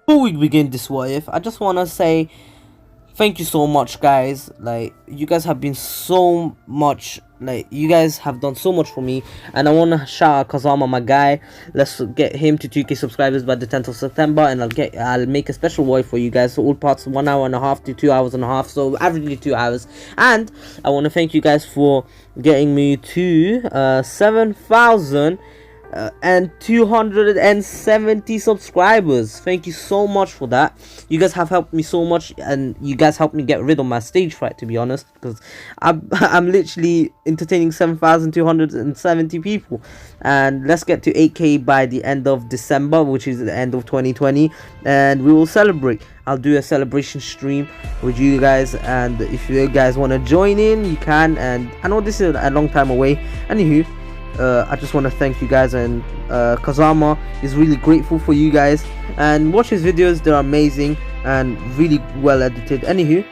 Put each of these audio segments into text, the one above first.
Before we begin this what if, I just want to say thank you so much, guys. Like, you guys have been so much, like, you guys have done so much for me, and I want to shout out Kazama, my guy. Let's get him to 2k subscribers by the 10th of September, and I'll make a special void for you guys, so all parts 1 hour and a half to 2 hours and a half, so averagely 2 hours. And I want to thank you guys for getting me to 7,000 and 270 subscribers. Thank you so much for that. You guys have helped me so much, and you guys helped me get rid of my stage fright, to be honest, because I'm literally entertaining 7,270 people. And let's get to 8k by the end of December, which is the end of 2020, and we will celebrate. I'll do a celebration stream with you guys, and if you guys want to join in, you can. And I know this is a long time away. Anywho, I just want to thank you guys, and Kazama is really grateful for you guys, and watch his videos. They're amazing and really well edited. Anywho,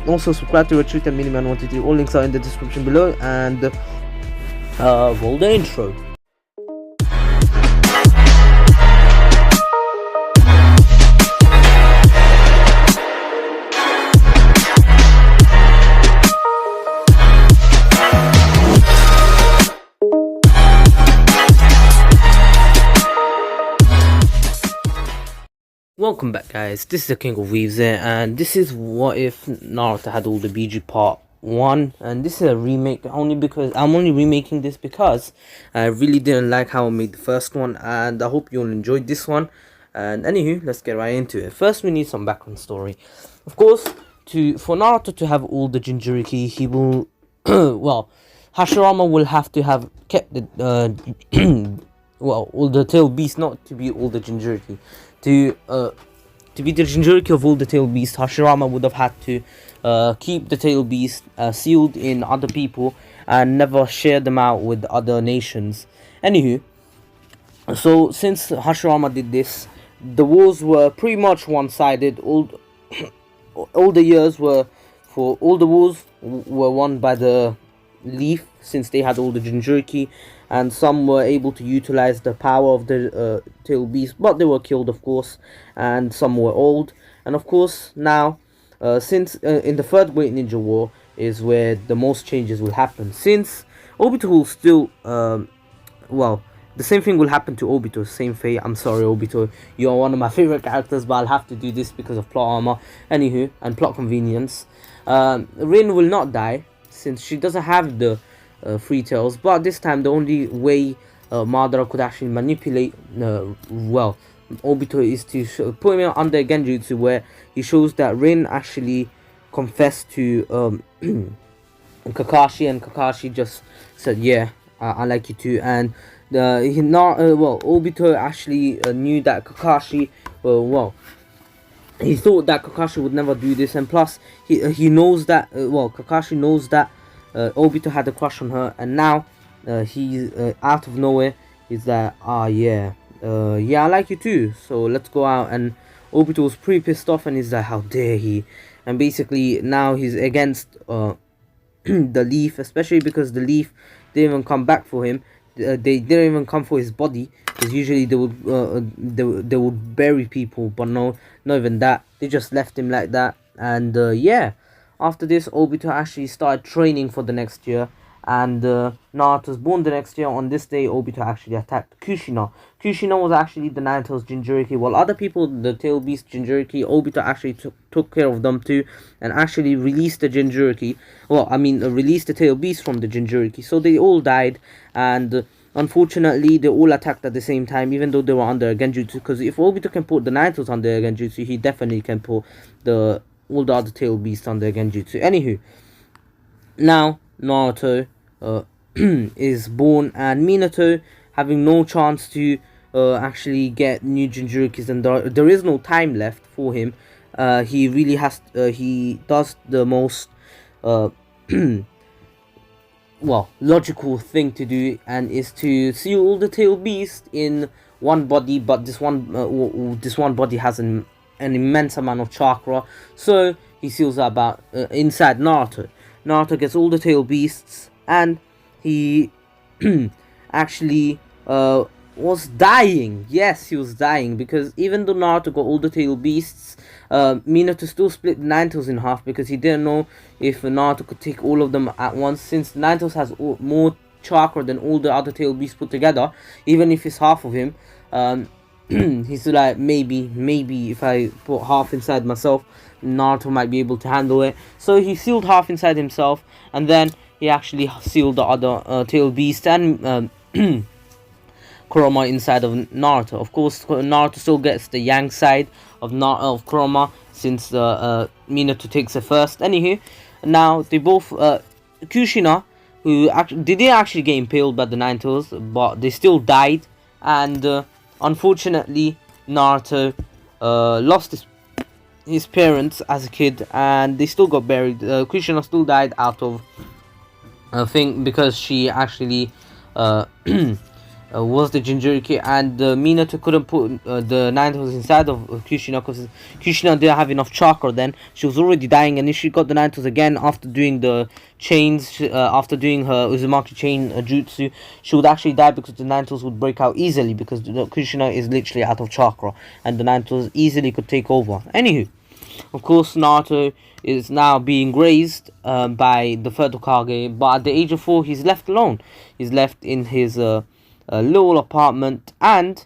also subscribe to Ratreet and Miniman123. All links are in the description below, and roll the intro. Welcome back, guys. This is the King of Weaves here, and this is what if Naruto had all the Bijuu part 1. And this is a remake, only because I'm only remaking this because I really didn't like how I made the first one, and I hope you all enjoyed this one. And anywho, let's get right into it. First, we need some background story. Of course, for Naruto to have all the Jinchuriki, he will well, Hashirama will have to have kept the well, all the tail beasts, not to be all the Jinchuriki. To be the Jinchuriki of all the tail beasts, Hashirama would have had to keep the tail beast sealed in other people and never share them out with other nations. Anywho, so since Hashirama did this, the wars were pretty much one-sided. All the years were for all the wars were won by the Leaf, since they had all the Jinchuriki, and some were able to utilize the power of the tail beast, but they were killed, of course, and some were old. And of course, now since in the third Great Ninja War is where the most changes will happen, since Obito will still well, the same thing will happen to Obito, same fate. I'm sorry, Obito, you are one of my favorite characters, but I'll have to do this because of plot armor, anywho, and plot convenience. Rin will not die, since she doesn't have the free tails, but this time the only way Madara could actually manipulate well, Obito, is to put him under a genjutsu where he shows that Rin actually confessed to Kakashi, and Kakashi just said, yeah, I like you too. And Obito actually knew that Kakashi, he thought that Kakashi would never do this, and plus he knows that Kakashi knows that Obito had a crush on her, and now he's out of nowhere. He's like, yeah, I like you too, so let's go out. And Obito was pretty pissed off, and he's like, how dare he? And basically now he's against the Leaf, especially because the Leaf didn't even come back for him. They didn't even come for his body, because usually they would bury people, but no, not even that. They just left him like that. And yeah, after this, Obito actually started training for the next year, and Naruto was born the next year. On this day, Obito actually attacked Kushina. Kushina was actually the Nine-Tails Jinchuriki, while other people, the Tail Beast Jinchuriki, Obito actually took care of them too, and actually released the Jinchuriki. Well, I mean, released the Tail Beast from the Jinchuriki. So they all died, and unfortunately, they all attacked at the same time, even though they were under a genjutsu. Because if Obito can put the Nine-Tails under a genjutsu, he definitely can put all the other tail beasts under genjutsu. Anywho, now Naruto is born, and Minato, having no chance to actually get new Jinchurikis, and there is no time left for him. He really has. He does the most well, logical thing to do, and is to seal all the tail beasts in one body. But this one body has an immense amount of chakra, so he seals that about inside Naruto. Naruto gets all the tail beasts, and he actually was dying. Yes, he was dying, because even though Naruto got all the tail beasts, Minato still split the Nine Tails in half because he didn't know if Naruto could take all of them at once, since Nine Tails has more chakra than all the other tail beasts put together. Even if it's half of him, he's like, maybe if I put half inside myself, Naruto might be able to handle it. So he sealed half inside himself, and then he actually sealed the other tail beast and Kurama inside of Naruto. Of course, Naruto still gets the Yang side of Kurama, since Minato takes it first. Anywho, now they both Kushina, who actually they didn't actually get impaled by the Nine Tails, but they still died, and unfortunately Naruto lost his parents as a kid, and they still got buried. Kushina still died out of I think because she actually was the Jinchuriki, and Minato couldn't put the Nine Tails inside of Kushina because Kushina didn't have enough chakra then. She was already dying, and if she got the Nine Tails again after doing the chains, after doing her Uzumaki chain jutsu, she would actually die because the Nine Tails would break out easily, because Kushina is literally out of chakra, and the Nine Tails easily could take over. Anywho, of course, Naruto is now being raised by the third Hokage, but at the age of 4, he's left alone. He's left in his little apartment, and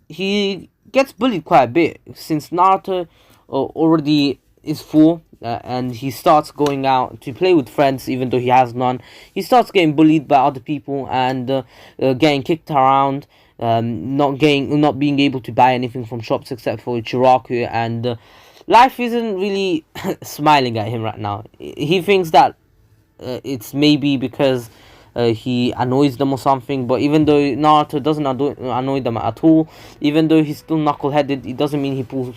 he gets bullied quite a bit, since Naruto already is 4, and he starts going out to play with friends even though he has none. He starts getting bullied by other people, and getting kicked around, not being able to buy anything from shops except for Ichiraku, and life isn't really smiling at him right now. He thinks that it's maybe because he annoys them or something, but even though Naruto doesn't annoy them at all, even though he's still knuckle-headed, it doesn't mean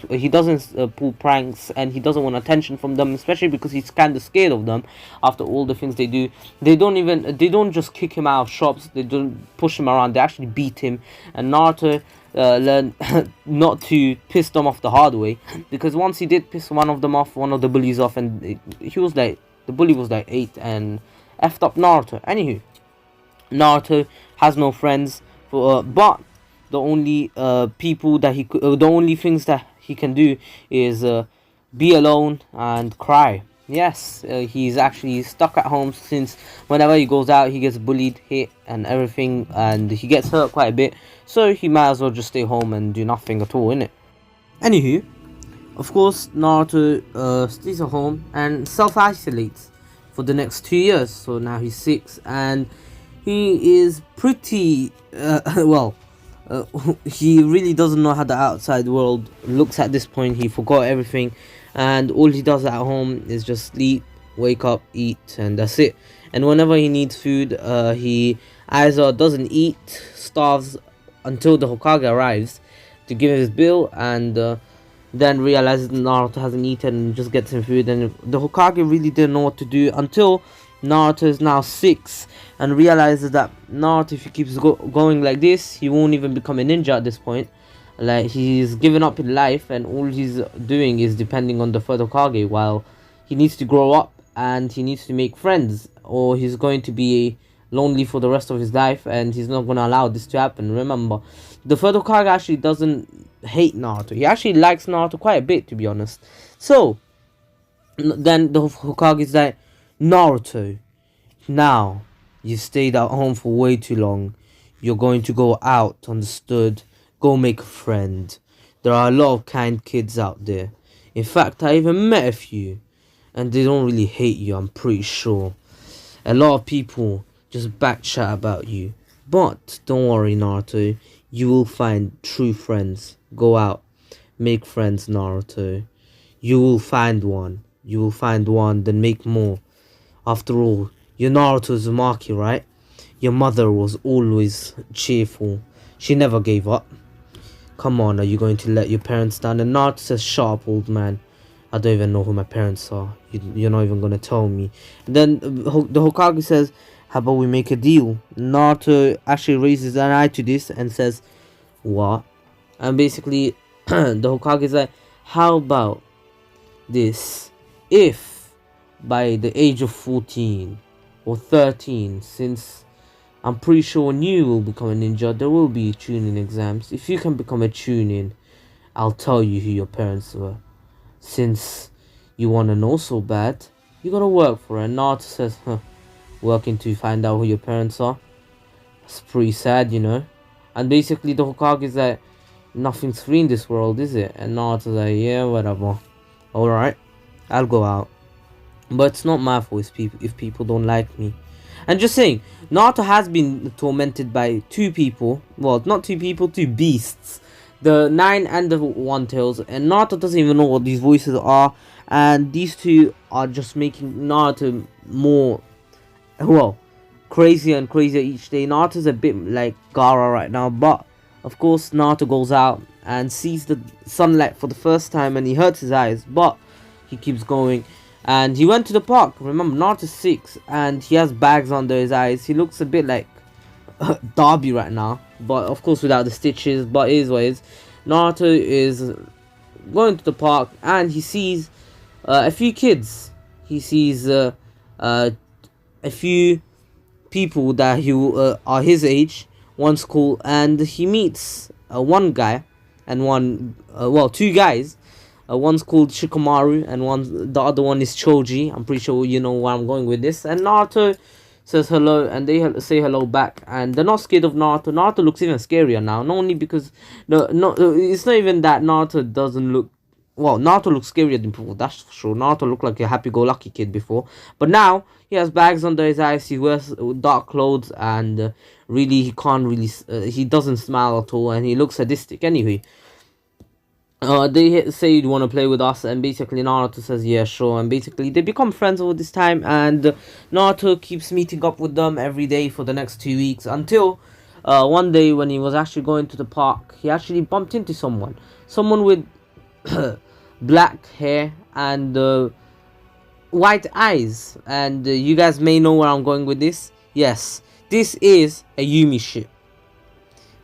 he doesn't pull pranks, and he doesn't want attention from them, especially because he's kind of scared of them after all the things they do. They don't just kick him out of shops, they don't push him around, they actually beat him, and Naruto learn not to piss them off the hard way, because once he did piss one of the bullies off, and he was like, the bully was like 8 and effed up Naruto. Anywho, Naruto has no friends, but the only the only things that he can do is be alone and cry. Yes, he's actually stuck at home, since whenever he goes out he gets bullied, hit and everything, and he gets hurt quite a bit, so he might as well just stay home and do nothing at all, innit? Anywho, of course, Naruto stays at home and self-isolates for the next 2 years. So now he's 6, and he is pretty he really doesn't know how the outside world looks at this point. He forgot everything, and all he does at home is just sleep, wake up, eat, and that's it. And whenever he needs food, he either doesn't eat, starves until the Hokage arrives to give him his bill, and then realizes Naruto hasn't eaten and just gets him food. And the Hokage really didn't know what to do until Naruto is now 6 and realizes that Naruto, if he keeps going like this, he won't even become a ninja at this point. Like, he's given up in life, and all he's doing is depending on the third Hokage, while he needs to grow up and he needs to make friends, or he's going to be lonely for the rest of his life, and he's not going to allow this to happen. Remember, the third Hokage actually doesn't hate Naruto. He actually likes Naruto quite a bit, to be honest. So then the Hokage is like, Naruto, now you stayed at home for way too long. You're going to go out, understood? Go make a friend. There are a lot of kind kids out there. In fact, I even met a few, and they don't really hate you, I'm pretty sure. A lot of people just backchat about you. But don't worry, Naruto, you will find true friends. Go out, make friends, Naruto. You will find one. You will find one, then make more. After all, you're Naruto Uzumaki, right? Your mother was always cheerful. She never gave up. Come on, are you going to let your parents down? And Naruto says, shut up, old man. I don't even know who my parents are. You're not even going to tell me. And then the Hokage says, how about we make a deal? Naruto actually raises an eye to this and says, what? And basically, the Hokage is like, how about this? If by the age of 14 or 13, since I'm pretty sure when you will become a ninja, there will be Chunin exams. If you can become a Chunin, I'll tell you who your parents were. Since you want to know so bad, you gotta work for it. And Naruto says, huh, working to find out who your parents are? It's pretty sad, you know? And basically the Hokage is like, nothing's free in this world, is it? And Naruto's like, yeah, whatever. Alright, I'll go out. But it's not my fault if people don't like me. And just saying, Naruto has been tormented by two people. Well, not two people, two beasts. The Nine and the One Tails. And Naruto doesn't even know what these voices are. And these two are just making Naruto more, well, crazier and crazier each day. Naruto's a bit like Gaara right now. But, of course, Naruto goes out and sees the sunlight for the first time. And he hurts his eyes. But he keeps going. And he went to the park. Remember, Naruto's 6 and he has bags under his eyes. He looks a bit like Darby right now, but of course without the stitches. But it is what it is. Naruto is going to the park and he sees a few kids. He sees a few people that are his age. One's cool, and he meets one guy and two guys. One's called Shikamaru and the other one is Choji. I'm pretty sure you know where I'm going with this. And Naruto says hello and they say hello back. And they're not scared of Naruto. Naruto looks even scarier now. Not only because... it's not even that Naruto doesn't look... Well, Naruto looks scarier than before, that's for sure. Naruto looked like a happy-go-lucky kid before. But now, he has bags under his eyes. He wears dark clothes and really, he can't really... he doesn't smile at all and he looks sadistic anyway. They say you want to play with us, and basically Naruto says yeah, sure, and basically they become friends over this time, and Naruto keeps meeting up with them every day for the next 2 weeks until one day when he was actually going to the park, he actually bumped into someone with black hair and white eyes, and you guys may know where I'm going with this. Yes, this is a Yumi ship.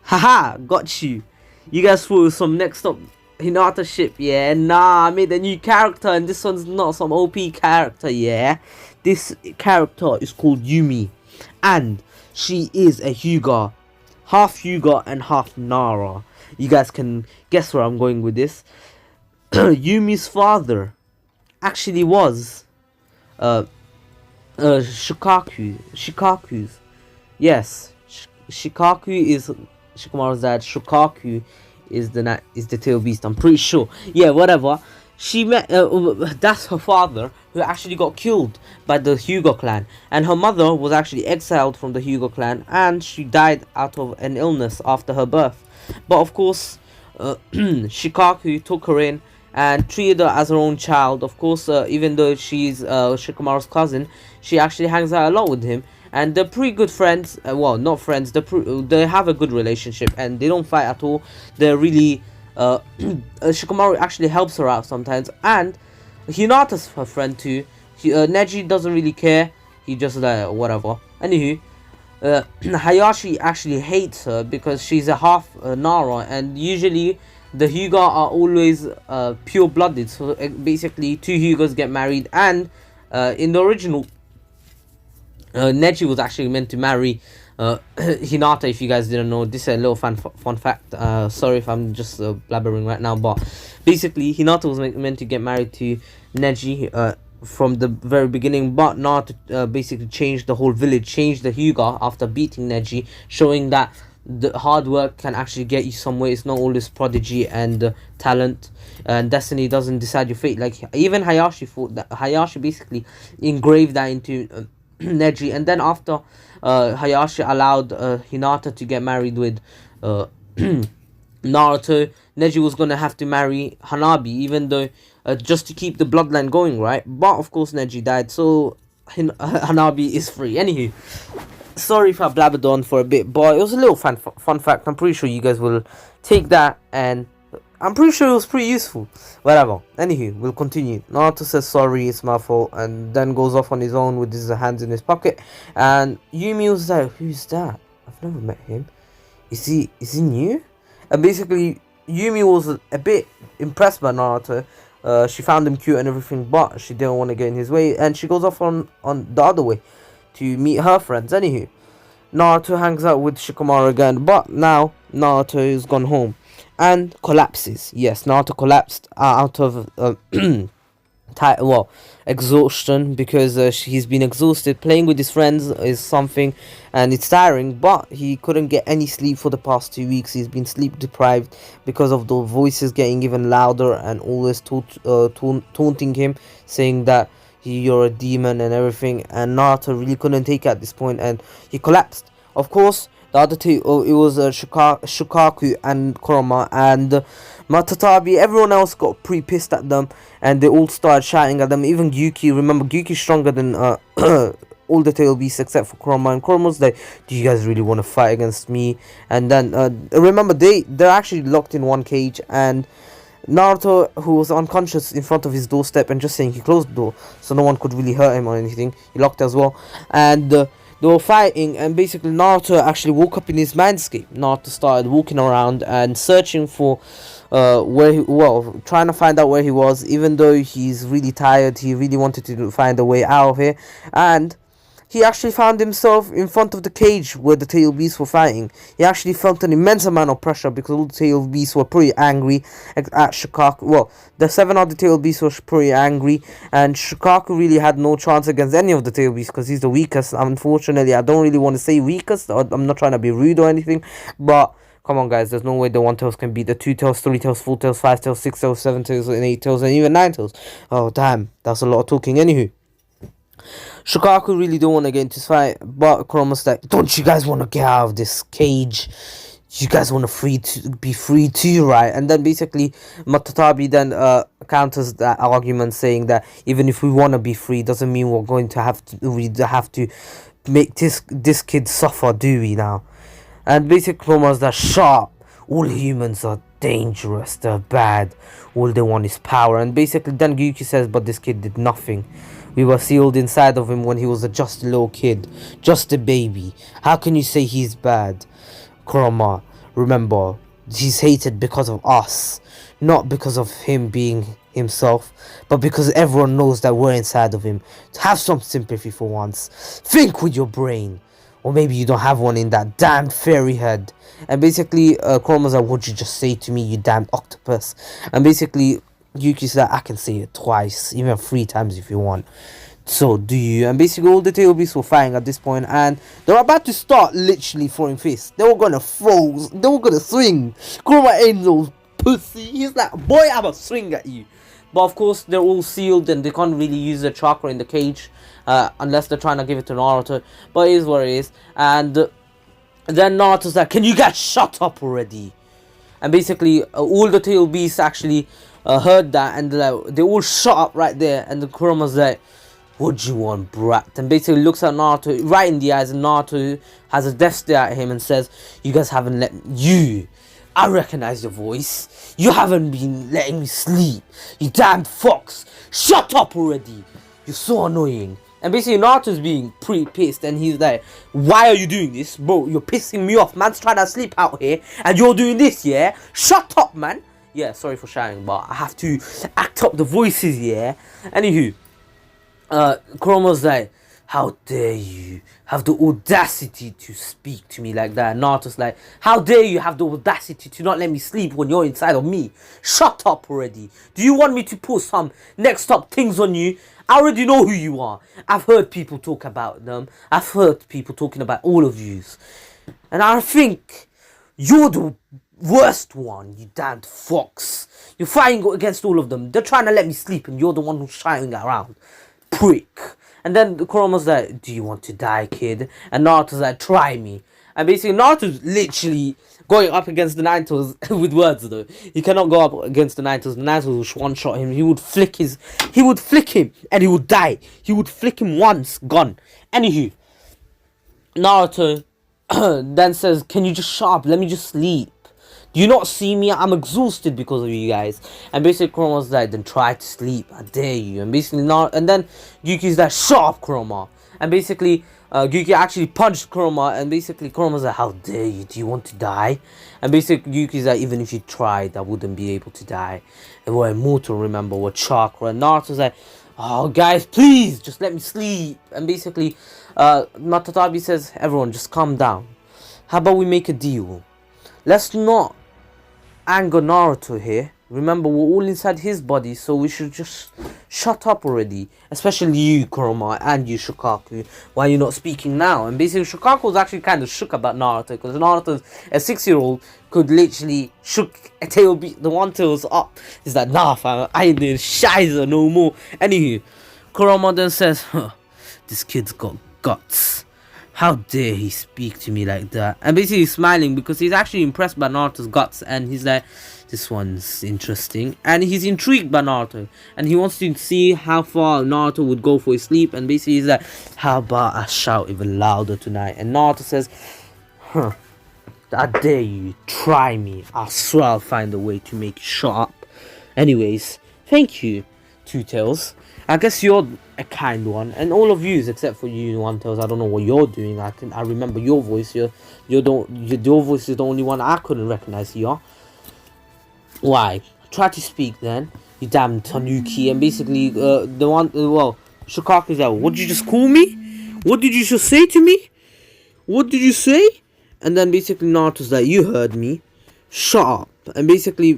Haha, got you. You guys thought it was some next up Hinata ship, yeah? Nah, I made a new character and this one's not some OP character, yeah? This character is called Yumi. And she is a Hyuga. Half Hyuga and half Nara. You guys can guess where I'm going with this. Yumi's father actually was Shikaku's. Yes, Shikaku is Shikamaru's dad. Shukaku is the tail beast, I'm pretty sure. Yeah, whatever. She met that's her father, who actually got killed by the Hyuga clan, and her mother was actually exiled from the Hyuga clan, and she died out of an illness after her birth. But of course, Shikaku took her in and treated her as her own child. Of course, even though she's Shikamaru's cousin, she actually hangs out a lot with him. And they're pretty good friends. Well, not friends. They have a good relationship, and they don't fight at all. They're really Shikamaru actually helps her out sometimes, and Hinata's her friend too. Neji doesn't really care. He just like whatever. Anywho, Hayashi actually hates her because she's a half Nara, and usually the Hyuga are always pure-blooded. So basically, two Hyugas get married, and in the original. Neji was actually meant to marry Hinata, if you guys didn't know. This is a little fun fact. Sorry if I'm just blabbering right now, but basically Hinata was meant to get married to Neji from the very beginning, but Naruto basically changed the whole village, changed the Hyuga after beating Neji, showing that the hard work can actually get you somewhere. It's not all this prodigy and talent, and destiny doesn't decide your fate. Like even Hayashi thought that. Hayashi basically engraved that into Neji, and then after Hayashi allowed Hinata to get married with Naruto, Neji was gonna have to marry Hanabi, even though just to keep the bloodline going, right? But of course Neji died, so Hanabi is free. Anywho, sorry if I blabbered on for a bit, but it was a little fun fact. I'm pretty sure you guys will take that, and I'm pretty sure it was pretty useful. Whatever. Anywho, we'll continue. Naruto says sorry, it's my fault, and then goes off on his own with his hands in his pocket. And Yumi was like, who's that? I've never met him. Is he new? And basically, Yumi was a bit impressed by Naruto. She found him cute and everything, but she didn't want to get in his way, and she goes off on the other way to meet her friends. Anywho, Naruto hangs out with Shikamaru again, but now Naruto is gone home and collapses. Yes, Naruto collapsed out of exhaustion, because he's been exhausted. Playing with his friends is something, and it's tiring, but he couldn't get any sleep for the past 2 weeks. He's been sleep deprived because of the voices getting even louder and always taunting him, saying that you're a demon and everything. And Naruto really couldn't take it at this point, and he collapsed. Of course, the other two, it was Shukaku and Kurama, and Matatabi. Everyone else got pretty pissed at them, and they all started shouting at them. Even Gyuki, remember, Gyuki's stronger than all the tail beasts except for Kurama, and Kurama's like, do you guys really want to fight against me? And then remember, they're actually locked in one cage, and Naruto, who was unconscious in front of his doorstep, and just saying, he closed the door so no one could really hurt him or anything. He locked as well, and they were fighting, and basically Naruto actually woke up in his mindscape. Naruto started walking around and searching for trying to find out where he was. Even though he's really tired, he really wanted to find a way out of here, and he actually found himself in front of the cage where the tail beasts were fighting. He actually felt an immense amount of pressure because all the tail beasts were pretty angry at Shukaku. Well, the 7 other tail beasts were pretty angry, and Shukaku really had no chance against any of the tail beasts because he's the weakest. Unfortunately, I don't really want to say weakest. I'm not trying to be rude or anything, but come on, guys, there's no way the 1 tails can beat the 2 tails, 3 tails, 4 tails, 5 tails, 6 tails, 7 tails, and 8 tails, and even 9 tails. Oh, damn, that's a lot of talking. Anywho, Shukaku really don't want to get into this fight, but Kurama's like, don't you guys want to get out of this cage? You guys want to be free too, right? And then basically Matatabi then counters that argument, saying that even if we want to be free, doesn't mean we're going to have to make this kid suffer, do we now? And basically Kurama's that, sharp. All humans are dangerous, they're bad. All they want is power. And basically then Gyuki says, but this kid did nothing. We were sealed inside of him when he was just a little kid, just a baby. How can you say he's bad? Kurama, remember, he's hated because of us, not because of him being himself, but because everyone knows that we're inside of him. Have some sympathy for once. Think with your brain. Or maybe you don't have one in that damn fairy head. And basically, Kurama's like, what'd you just say to me, you damn octopus? And basically, Yuki's like, I can say it twice, even 3 times if you want. So do you? And basically all the tail beasts were fighting at this point, and they were about to start literally throwing fists. They were gonna swing. Kurama ain't no pussy. He's like, boy, I'ma swing at you. But of course they're all sealed and they can't really use the chakra in the cage unless they're trying to give it to Naruto. But it is what it is. And then Naruto's like, can you guys shut up already? And basically all the tail beasts actually heard that, and they all shut up right there. And the Kurama's like, what do you want, brat? And basically looks at Naruto right in the eyes, and Naruto has a death stare at him and says, you guys haven't let I recognize your voice. You haven't been letting me sleep. You damn fox. Shut up already. You're so annoying. And basically Naruto's being pretty pissed, and he's like, why are you doing this? Bro, you're pissing me off. Man's trying to sleep out here and you're doing this, yeah? Shut up, man. Yeah, sorry for shouting, but I have to act up the voices, yeah? Anywho, Kurama's like, how dare you have the audacity to speak to me like that? And Naruto's like, how dare you have the audacity to not let me sleep when you're inside of me? Shut up already. Do you want me to put some next up things on you? I already know who you are. I've heard people talk about them. I've heard people talking about all of yous. And I think you're the worst one, you damned fox. You're fighting against all of them. They're trying to let me sleep and you're the one who's shouting around. Prick. And then Kurama's like, do you want to die, kid? And Naruto's like, try me. And basically Naruto's literally going up against the Nine Tails with words though. He cannot go up against the Nine Tails. The Nine Tails will one-shot him. He would flick him and he would die. He would flick him once, gone. Anywho, Naruto then says, can you just shut up? Let me just sleep. Do you not see me? I'm exhausted because of you guys. And basically Kurama's like, then try to sleep. I dare you. And basically and then Yuki's like, shut up, Kurama. And basically Yuki actually punched Kurama, and basically Kurama's like, how dare you? Do you want to die? And basically Yuki's like, even if you tried, I wouldn't be able to die. And we're immortal, remember, we're chakra. And Naruto's like, oh guys, please just let me sleep. And basically Matatabi says, everyone just calm down. How about we make a deal? Let's not anger Naruto here. Remember, we're all inside his body, so we should just shut up already. Especially you, Kurama, and you, Shukaku. Why are you not speaking now? And basically, Shukaku was actually kind of shook about Naruto, because Naruto, a 6-year-old, could literally shook a tail beat the one tails up. He's like, nah, fam, I ain't doing shizer no more. Anywho, Kurama then says, huh, this kid's got guts. How dare he speak to me like that? And basically he's smiling because he's actually impressed by Naruto's guts, and he's like, this one's interesting. And he's intrigued by Naruto, and he wants to see how far Naruto would go for his sleep. And basically he's like, how about I shout even louder tonight? And Naruto says, huh, I dare you, try me. I swear I'll find a way to make you shut up. Anyways, thank you, Two Tails. I guess you're a kind one, and all of you, except for you, One Tails. I don't know what you're doing. I remember your voice. Your voice is the only one I couldn't recognize here. Why? Try to speak then, you damn Tanuki. And basically, the one, Shukaku's like, what did you just call me? What did you just say to me? What did you say? And then basically Naruto's like, you heard me. Shut up. And basically,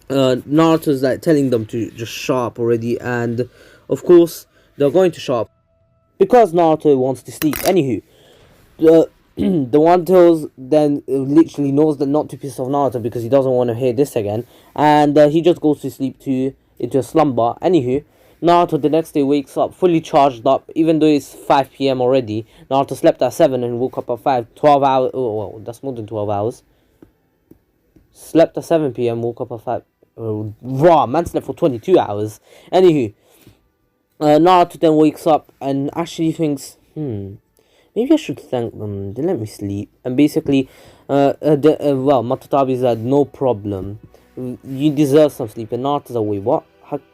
Naruto's like telling them to just shut up already, and of course they're going to shut up because Naruto wants to sleep. Anywho, the One Tails then literally knows that not to piss off Naruto because he doesn't want to hear this again, and he just goes to sleep into a slumber. Anywho, Naruto the next day wakes up fully charged up, even though it's 5 p.m. already. Naruto slept at 7 and woke up at 5. 12 hours. Oh, well, that's more than 12 hours. Slept at 7 p.m. woke up at 5. Raw, man slept for 22 hours. Anywho, Naruto then wakes up and actually thinks, maybe I should thank them. They let me sleep. And basically, Matatabi's like, no problem. You deserve some sleep. And Naruto's like, wait, what?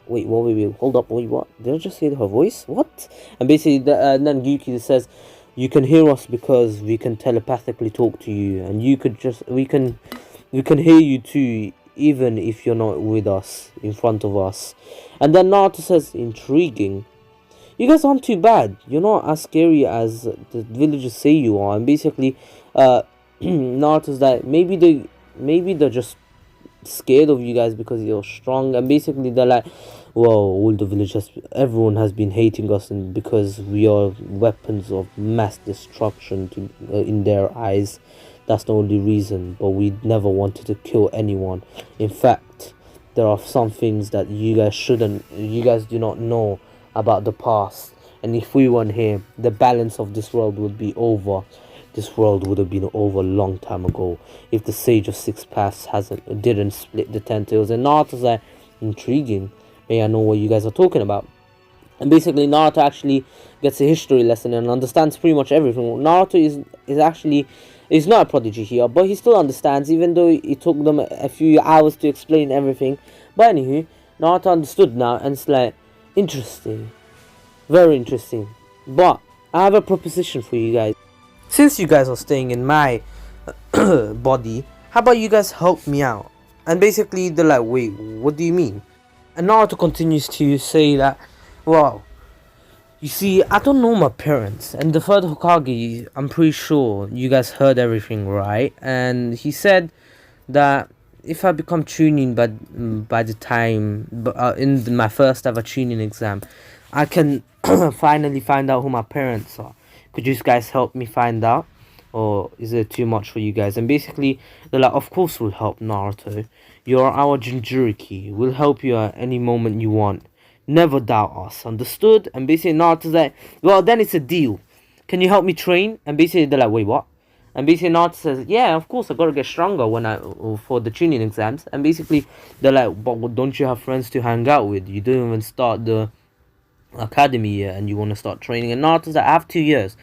Wait, hold up, wait, what? Did I just hear her voice? What? And basically, then Gyuki says, you can hear us because we can telepathically talk to you, and we can hear you too, even if you're not with us, in front of us. And then Naruto says, intriguing. You guys aren't too bad. You're not as scary as the villagers say you are. And basically, Naruto's like, maybe they're just scared of you guys because you're strong. And basically they're like, whoa, all the villagers, everyone has been hating us, and because we are weapons of mass destruction in their eyes. That's the only reason, but we never wanted to kill anyone. In fact, there are some things that you guys do not know about the past. And if we weren't here, the balance of this world would be over. This world would have been over a long time ago if the Sage of Six Paths didn't split the 10 tails. And Naruto's like, intriguing. May I know what you guys are talking about? And basically Naruto actually gets a history lesson and understands pretty much everything. Naruto is not a prodigy here, but he still understands, even though it took them a few hours to explain everything. But anywho, Naruto understood now, and it's like, interesting. Very interesting. But I have a proposition for you guys. Since you guys are staying in my body, how about you guys help me out? And basically they're like, wait, what do you mean? And Naruto continues to say that, well, you see, I don't know my parents, and the third Hokage, I'm pretty sure you guys heard everything, right? And he said that if I become Chunin by the time, in my first ever Chunin exam, I can finally find out who my parents are. Could you guys help me find out? Or is it too much for you guys? And basically, they're like, of course we'll help, Naruto. You're our Jinchuriki. We'll help you at any moment you want. Never doubt us, understood? And basically Naruto's like, well, then it's a deal. Can you help me train? And basically they're like, wait, what? And basically Naruto says, yeah, of course, I gotta get stronger for the Chunin exams. And basically they're like, but don't you have friends to hang out with? You didn't even start the academy yet, and you want to start training. And Naruto's like, I have 2 years.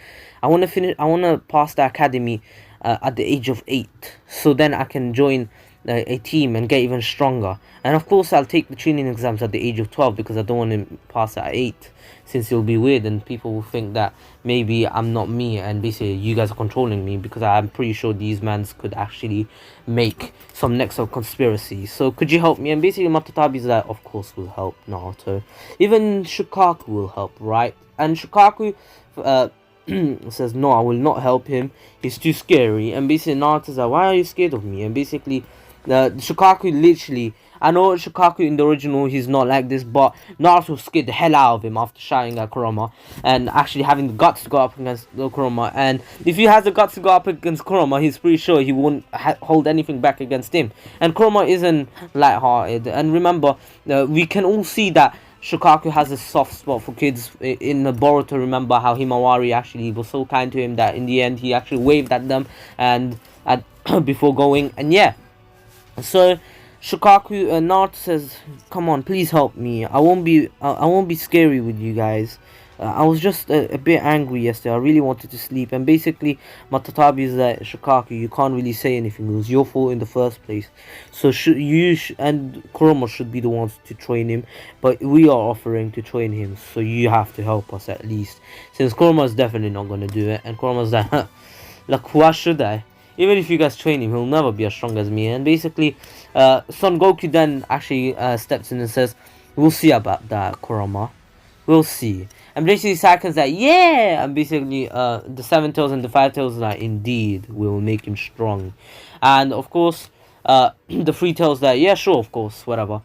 I want to pass the academy at the age of 8, so then I can join a team and get even stronger. And of course, I'll take the training exams at the age of 12 because I don't want to pass at 8, since it'll be weird and people will think that maybe I'm not me and basically you guys are controlling me, because I'm pretty sure these mans could actually make some next of conspiracy. So could you help me? And basically Matatabi's like, of course will help Naruto. Even Shukaku will help, right? And Shukaku says, no, I will not help him, he's too scary. And basically Naruto's like, why are you scared of me? And basically Shukaku literally, I know Shukaku in the original he's not like this, but Naruto scared the hell out of him after shouting at Kurama and actually having the guts to go up against Kurama. And if he has the guts to go up against Kurama, he's pretty sure he won't hold anything back against him. And Kurama isn't light-hearted. And remember, we can all see that Shukaku has a soft spot for kids. In Boruto, remember how Himawari actually was so kind to him that in the end he actually waved at them and before going. And yeah, so Shukaku, Naruto says, come on, please help me. I won't be scary with you guys. I was just a bit angry yesterday. I really wanted to sleep. And basically Matatabi is like, Shukaku, you can't really say anything. It was your fault in the first place. So and Kurama should be the ones to train him. But we are offering to train him. So you have to help us at least. Since Kurama is definitely not going to do it. And Kurama's like, huh, like, why should I? Even if you guys train him, he'll never be as strong as me. And basically, Son Goku then actually steps in and says, we'll see about that, Kurama. We'll see. And basically, Saiken's like, yeah! And basically, the 7 tails and the 5 tails are like, indeed, we'll make him strong. And of course, the 3 tails like, yeah, sure, of course, whatever.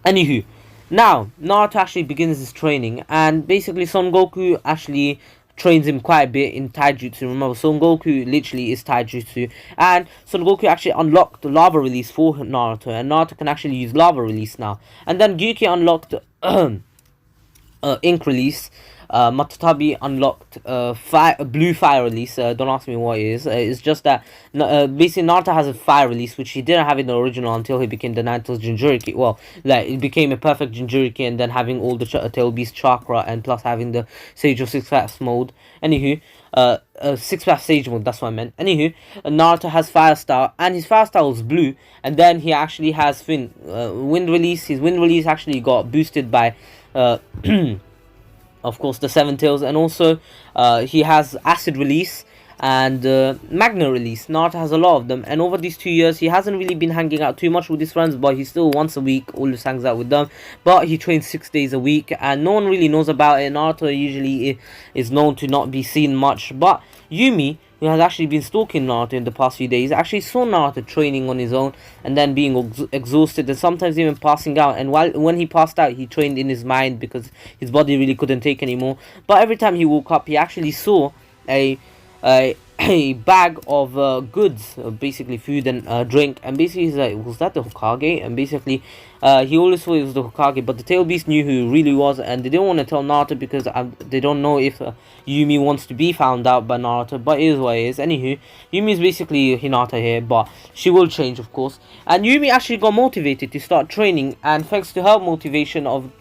Anywho, now, Naruto actually begins his training. And basically, Son Goku actually trains him quite a bit in taijutsu. Remember, Son Goku literally is taijutsu, and Son Goku actually unlocked the lava release for Naruto, and Naruto can actually use lava release now. And then Gyuki unlocked ink release. Matatabi unlocked blue fire release. Don't ask me what it is. It's just that basically Naruto has a fire release, which he didn't have in the original until he became the Ninetales Jinchuriki. Well, like, it became a perfect Jinchuriki, and then having all the Tail Beast chakra, and plus having the Sage of Six Paths mode. Anywho, Six Path Sage mode, that's what I meant. Anywho, Naruto has fire style, and his fire style is blue, and then he actually has wind release. His wind release actually got boosted by of course the 7 tails, and also he has acid release and magna release. Naruto has a lot of them, and over these 2 years he hasn't really been hanging out too much with his friends, but he still once a week always hangs out with them. But he trains 6 days a week, and no one really knows about it. Naruto usually is known to not be seen much, but Yumi, who has actually been stalking Naruto in the past few days, actually saw Naruto training on his own and then being exhausted and sometimes even passing out. And when he passed out, he trained in his mind because his body really couldn't take anymore. But every time he woke up, he actually saw a bag of goods, basically food and drink, and basically he's like, was that the Hokage? And basically he always thought it was the Hokage, but the Tail Beast knew who he really was, and they didn't want to tell Naruto because they don't know if Yumi wants to be found out by Naruto, but it is what it is. Anywho, Yumi is basically Hinata here, but she will change, of course. And Yumi actually got motivated to start training, and thanks to her motivation of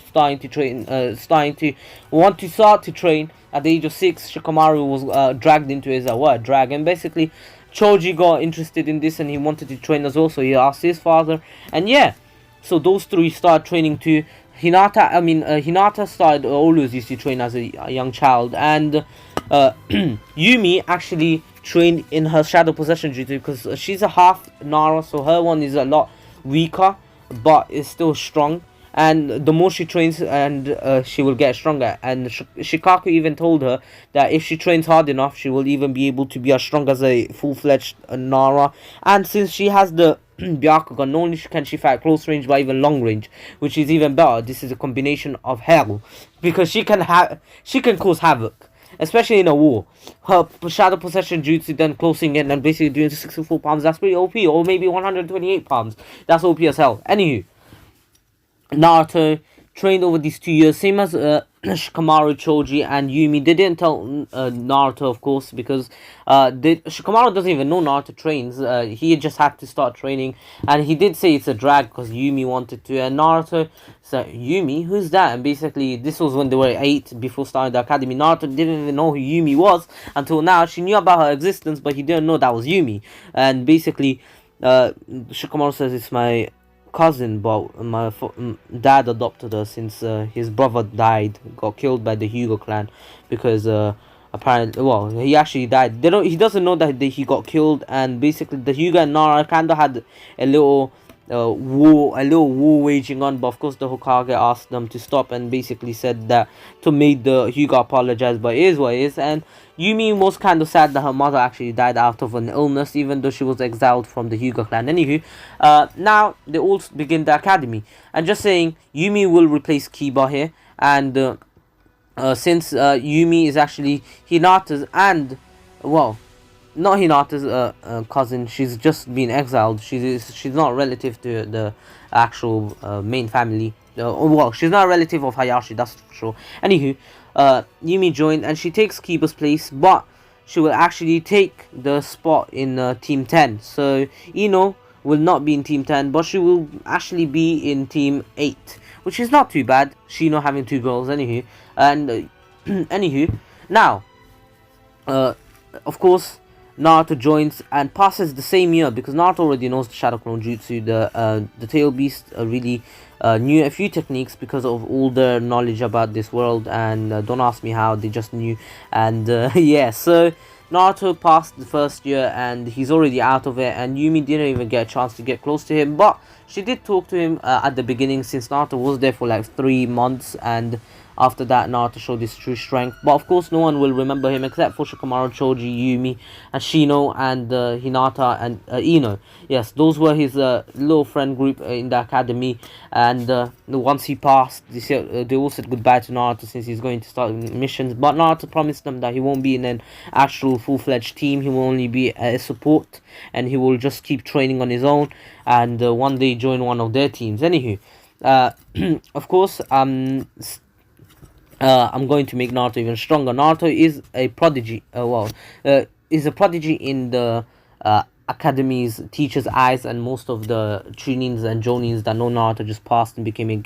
starting to want to start to train at the age of 6, Shikamaru was dragged into his drag, and basically Choji got interested in this and he wanted to train as well, so he asked his father, and yeah, so those three started training too. Hinata started always used to train as a young child, and Yumi actually trained in her shadow possession jutsu because she's a half Nara, so her one is a lot weaker but is still strong. And the more she trains, and she will get stronger. And Shikaku even told her that if she trains hard enough, she will even be able to be as strong as a full-fledged Nara. And since she has the Byakugan, not only can she fight close range, but even long range, which is even better. This is a combination of hell, because she can cause havoc, especially in a war. Her shadow possession jutsu, then closing in and basically doing 64 palms. That's pretty OP, or maybe 128 palms. That's OP as hell. Anywho, Naruto trained over these 2 years, same as Shikamaru, Choji, and Yumi. They didn't tell Naruto, of course, because Shikamaru doesn't even know Naruto trains. He just had to start training, and he did say it's a drag because Yumi wanted to. And Naruto said, Yumi? Who's that? And basically, this was when they were 8, before starting the academy. Naruto didn't even know who Yumi was until now. She knew about her existence, but he didn't know that was Yumi. And basically, Shikamaru says it's my cousin, but my dad adopted her since his brother died, got killed by the Hyuga clan, because apparently, well, he actually died. He doesn't know that he got killed, and basically the Hyuga and Nara kind of had a little war waging on, but of course the Hokage asked them to stop and basically said that to make the Hyuga apologize, but it is what it is. And Yumi was kind of sad that her mother actually died out of an illness, even though she was exiled from the Hyuga clan. Anywho, now they all begin the academy, and just saying, Yumi will replace Kiba here, and since Yumi is actually Hinata's and, well, not Hinata's cousin, she's just been exiled. She's not a relative to the actual main family. Well, she's not a relative of Hayashi, that's for sure. Anywho, Yumi joined and she takes Kiba's place, but she will actually take the spot in Team 10. So Ino will not be in Team 10, but she will actually be in Team 8, which is not too bad. Shino having 2 girls, anywho. And anywho, now, of course, Naruto joins and passes the same year, because Naruto already knows the Shadow Clone Jutsu. The Tail Beast really knew a few techniques because of all their knowledge about this world, and don't ask me how, they just knew. And yeah, so Naruto passed the first year and he's already out of it, and Yumi didn't even get a chance to get close to him, but she did talk to him at the beginning, since Naruto was there for like 3 months, and after that Naruto showed his true strength. But of course no one will remember him except for Shikamaru, Choji, Yumi, and Shino, and Hinata, and Ino. Yes, those were his little friend group in the academy. And once he passed, they all said goodbye to Naruto, since he's going to start missions. But Naruto promised them that he won't be in an actual full-fledged team. He will only be a support, and he will just keep training on his own, and one day join one of their teams. Anywho, of course, I'm going to make Naruto even stronger. Naruto is a prodigy. Is a prodigy in the academy's teachers' eyes, and most of the Chunins and Jonins that know Naruto just passed and became a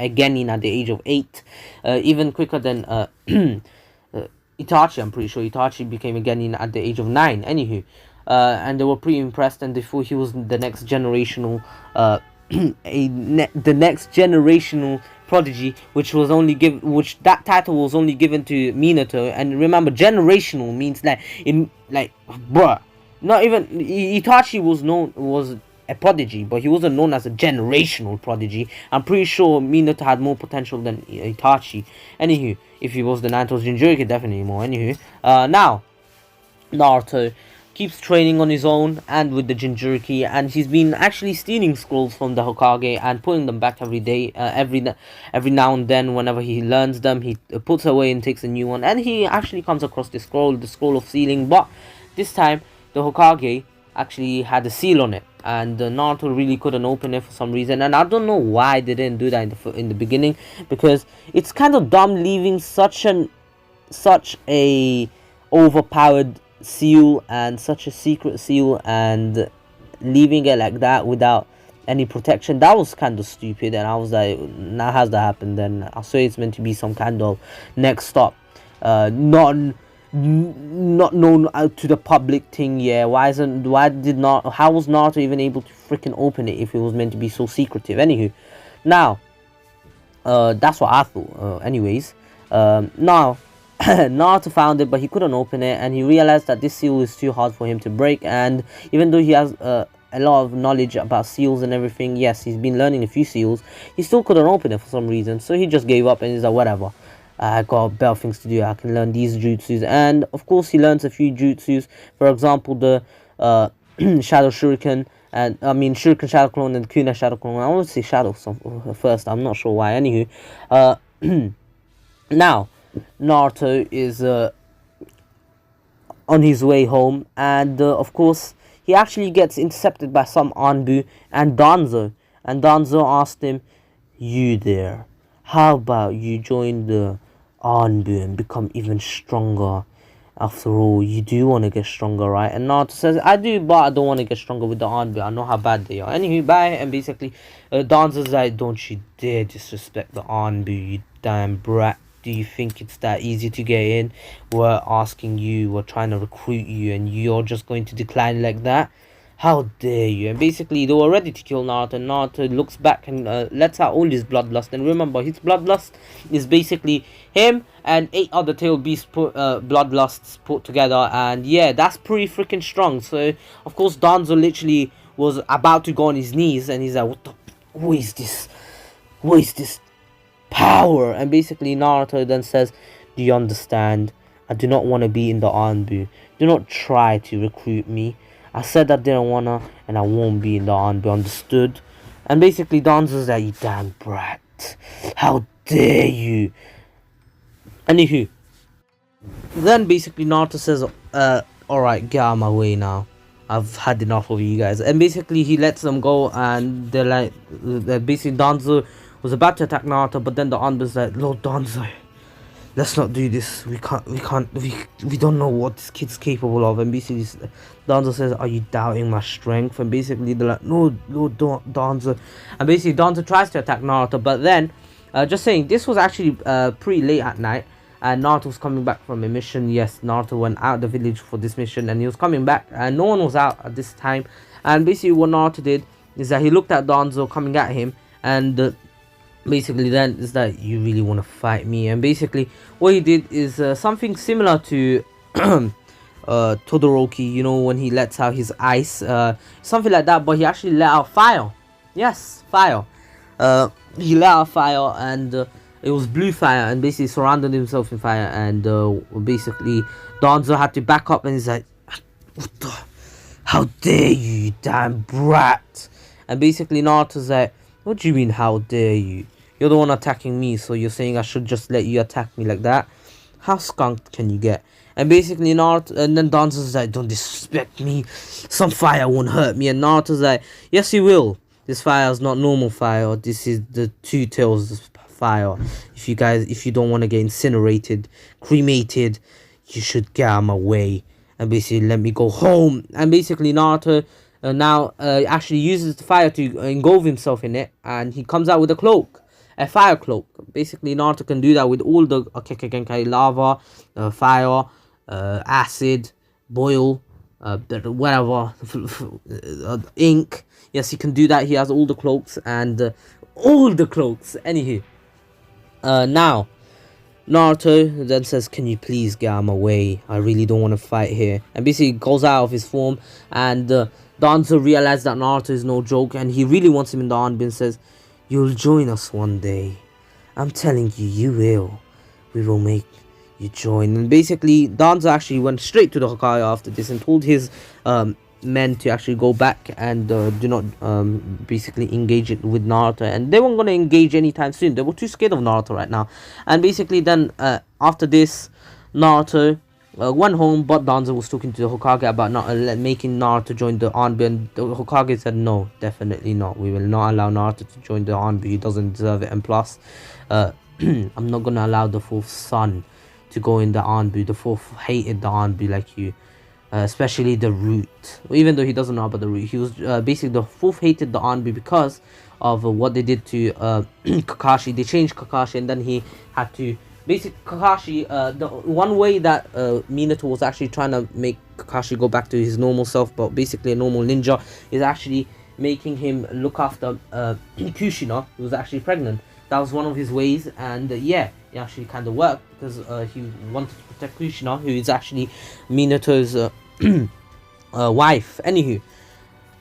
genin at the age of 8, even quicker than Itachi. I'm pretty sure Itachi became a genin at the age of 9. Anywho, and they were pretty impressed, and they thought he was the next generational the next generational prodigy, which that title was only given to Minato. And remember, generational means like bruh, not even Itachi was a prodigy, but he wasn't known as a generational prodigy. I'm pretty sure Minato had more potential than Itachi. Anywho, if he was the Naruto's Jinchuriki, definitely more. Anywho, now Naruto keeps training on his own and with the Jinchuriki, and he's been actually stealing scrolls from the Hokage and putting them back every day, every now and then. Whenever he learns them, he puts away and takes a new one, and he actually comes across the scroll of sealing. But this time the Hokage actually had a seal on it, and Naruto really couldn't open it for some reason, and I don't know why they didn't do that in the beginning, because it's kind of dumb leaving such a overpowered seal and such a secret seal and leaving it like that without any protection. That was kind of stupid, and I was like, now how's that happened? Then I swear it's meant to be some kind of next stop, not known out to the public thing. Yeah, how was Naruto even able to freaking open it if it was meant to be so secretive? Anywho, now that's what I thought. Anyways, now Naruto found it, but he couldn't open it, and he realized that this seal is too hard for him to break. And even though he has a lot of knowledge about seals and everything, yes, he's been learning a few seals, he still couldn't open it for some reason. So he just gave up, and he's like, whatever, I got better things to do. I can learn these jutsus. And of course he learns a few jutsus, for example the Shadow Shuriken, and I mean Shuriken Shadow Clone and Kuna Shadow Clone. I want to say Shadow first, I'm not sure why. Anywho, now Naruto is on his way home, and of course he actually gets intercepted by some Anbu and Danzo. And Danzo asked him, you there, how about you join the Anbu and become even stronger? After all, you do want to get stronger, right? And Naruto says, I do, but I don't want to get stronger with the Anbu. I know how bad they are. Anyway, bye. And basically Danzo's like, don't you dare disrespect the Anbu, you damn brat. Do you think it's that easy to get in? We're asking you, we're trying to recruit you, and you're just going to decline like that? How dare you? And basically, they were ready to kill Naruto. And Naruto looks back and lets out all his bloodlust. And remember, his bloodlust is basically him and 8 other tail beasts put bloodlusts put together. And yeah, that's pretty freaking strong. So of course, Danzo literally was about to go on his knees, and he's like, "What the? Who is this? Who is this power?" And basically, Naruto then says, "Do you understand? I do not want to be in the Anbu. Do not try to recruit me. I said I didn't wanna, and I won't be in the Anbu, understood?" And basically, Danzo's like, "You damn brat. How dare you?" Anywho, then basically Naruto says, alright, get out of my way now. I've had enough of you guys." And basically, he lets them go, and they're like, basically, Danzo was about to attack Naruto, but then the Anbu's like, "Lord Danzo, let's not do this. We don't know what this kid's capable of." And basically, Danzo says, "Are you doubting my strength?" And basically, they're like, "No, Danzo." And basically, Danzo tries to attack Naruto, but then, just saying, this was actually pretty late at night, and Naruto was coming back from a mission. Yes, Naruto went out of the village for this mission, and he was coming back, and no one was out at this time. And basically, what Naruto did is that he looked at Danzo coming at him, and basically then is that, "You really want to fight me?" And basically what he did is something similar to Todoroki, you know, when he lets out his ice, something like that, but he actually let out fire. Yes, fire. He let out fire, and it was blue fire, and basically surrounded himself in fire. And basically Danzo had to back up, and he's like, "What the? How dare you, you damn brat?" And basically Naruto's like, "What do you mean, how dare you? You're the one attacking me, so you're saying I should just let you attack me like that? How skunked can you get?" And basically Naruto, and then Danzo's like, "Don't disrespect me. Some fire won't hurt me." And Naruto's like, "Yes, you will. This fire is not normal fire. This is the two tails fire. If you don't want to get incinerated, cremated, you should get out of my way and basically let me go home." And basically Naruto now actually uses the fire to engulf himself in it, and he comes out with a cloak, a fire cloak. Basically Naruto can do that with all the Kekkei lava, fire, acid, boil, whatever, ink. Yes, he can do that. He has all the cloaks, and all the cloaks. Anywho, now Naruto then says, "Can you please get out of my way? I really don't want to fight here." And basically goes out of his form, and Danzo realizes that Naruto is no joke, and he really wants him in the Anbu, and says, "You'll join us one day. I'm telling you, you will. We will make you join." And basically Danzo actually went straight to the Hokage after this, and told his men to actually go back and do not basically engage it with Naruto, and they weren't going to engage anytime soon. They were too scared of Naruto right now. And basically then after this, Naruto went home, but Danzo was talking to the Hokage about not making Naruto join the Anbu, and the Hokage said, "No, definitely not. We will not allow Naruto to join the Anbu. He doesn't deserve it, and plus I'm not going to allow the fourth son to go in the Anbu. The fourth hated the Anbu like you. Especially the root." Even though he doesn't know about the root, he was basically, the fourth hated the Anbu because of what they did to Kakashi. They changed Kakashi, and then he had to basically, Kakashi, the one way that Minato was actually trying to make Kakashi go back to his normal self, but basically a normal ninja, is actually making him look after Kushina, who was actually pregnant. That was one of his ways, and yeah, it actually kind of worked, because he wanted to protect Kushina, who is actually Minato's wife. Anywho,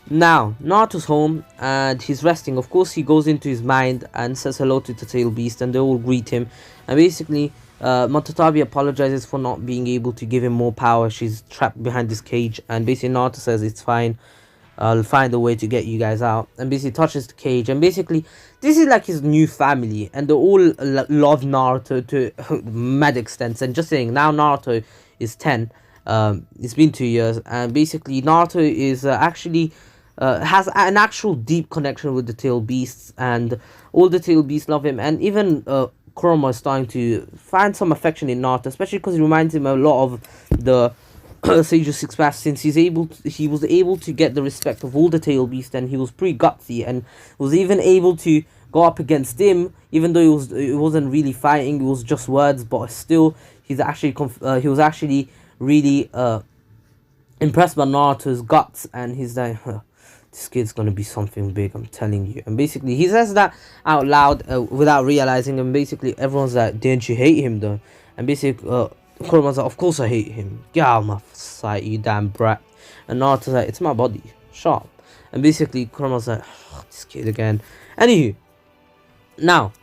now Naruto's home, and he's resting. Of course, he goes into his mind and says hello to the tail beast, and they all greet him. And basically Mototabi apologizes for not being able to give him more power. She's trapped behind this cage, and basically Naruto says, "It's fine, I'll find a way to get you guys out." And basically touches the cage, and basically this is like his new family, and they all love Naruto to mad extent. And just saying, now Naruto is 10. It's been 2 years, and basically Naruto is actually has an actual deep connection with the tail beasts, and all the tail beasts love him. And even Kurama is starting to find some affection in Naruto, especially because he reminds him a lot of the Sage of Six Paths, since he was able to get the respect of all the tail beasts, and he was pretty gutsy, and was even able to go up against him, even though it wasn't really fighting, it was just words. But still, he was actually really impressed by Naruto's guts, and he's like, huh, this kid's gonna be something big, I'm telling you. And basically, he says that out loud without realizing, and basically, everyone's like, didn't you hate him though? And basically, Kuroma's like, of course I hate him. Get out of my sight, you damn brat. And Naruto's like, it's my body, sharp. And basically, Kuroma's like, this kid again. Anywho, now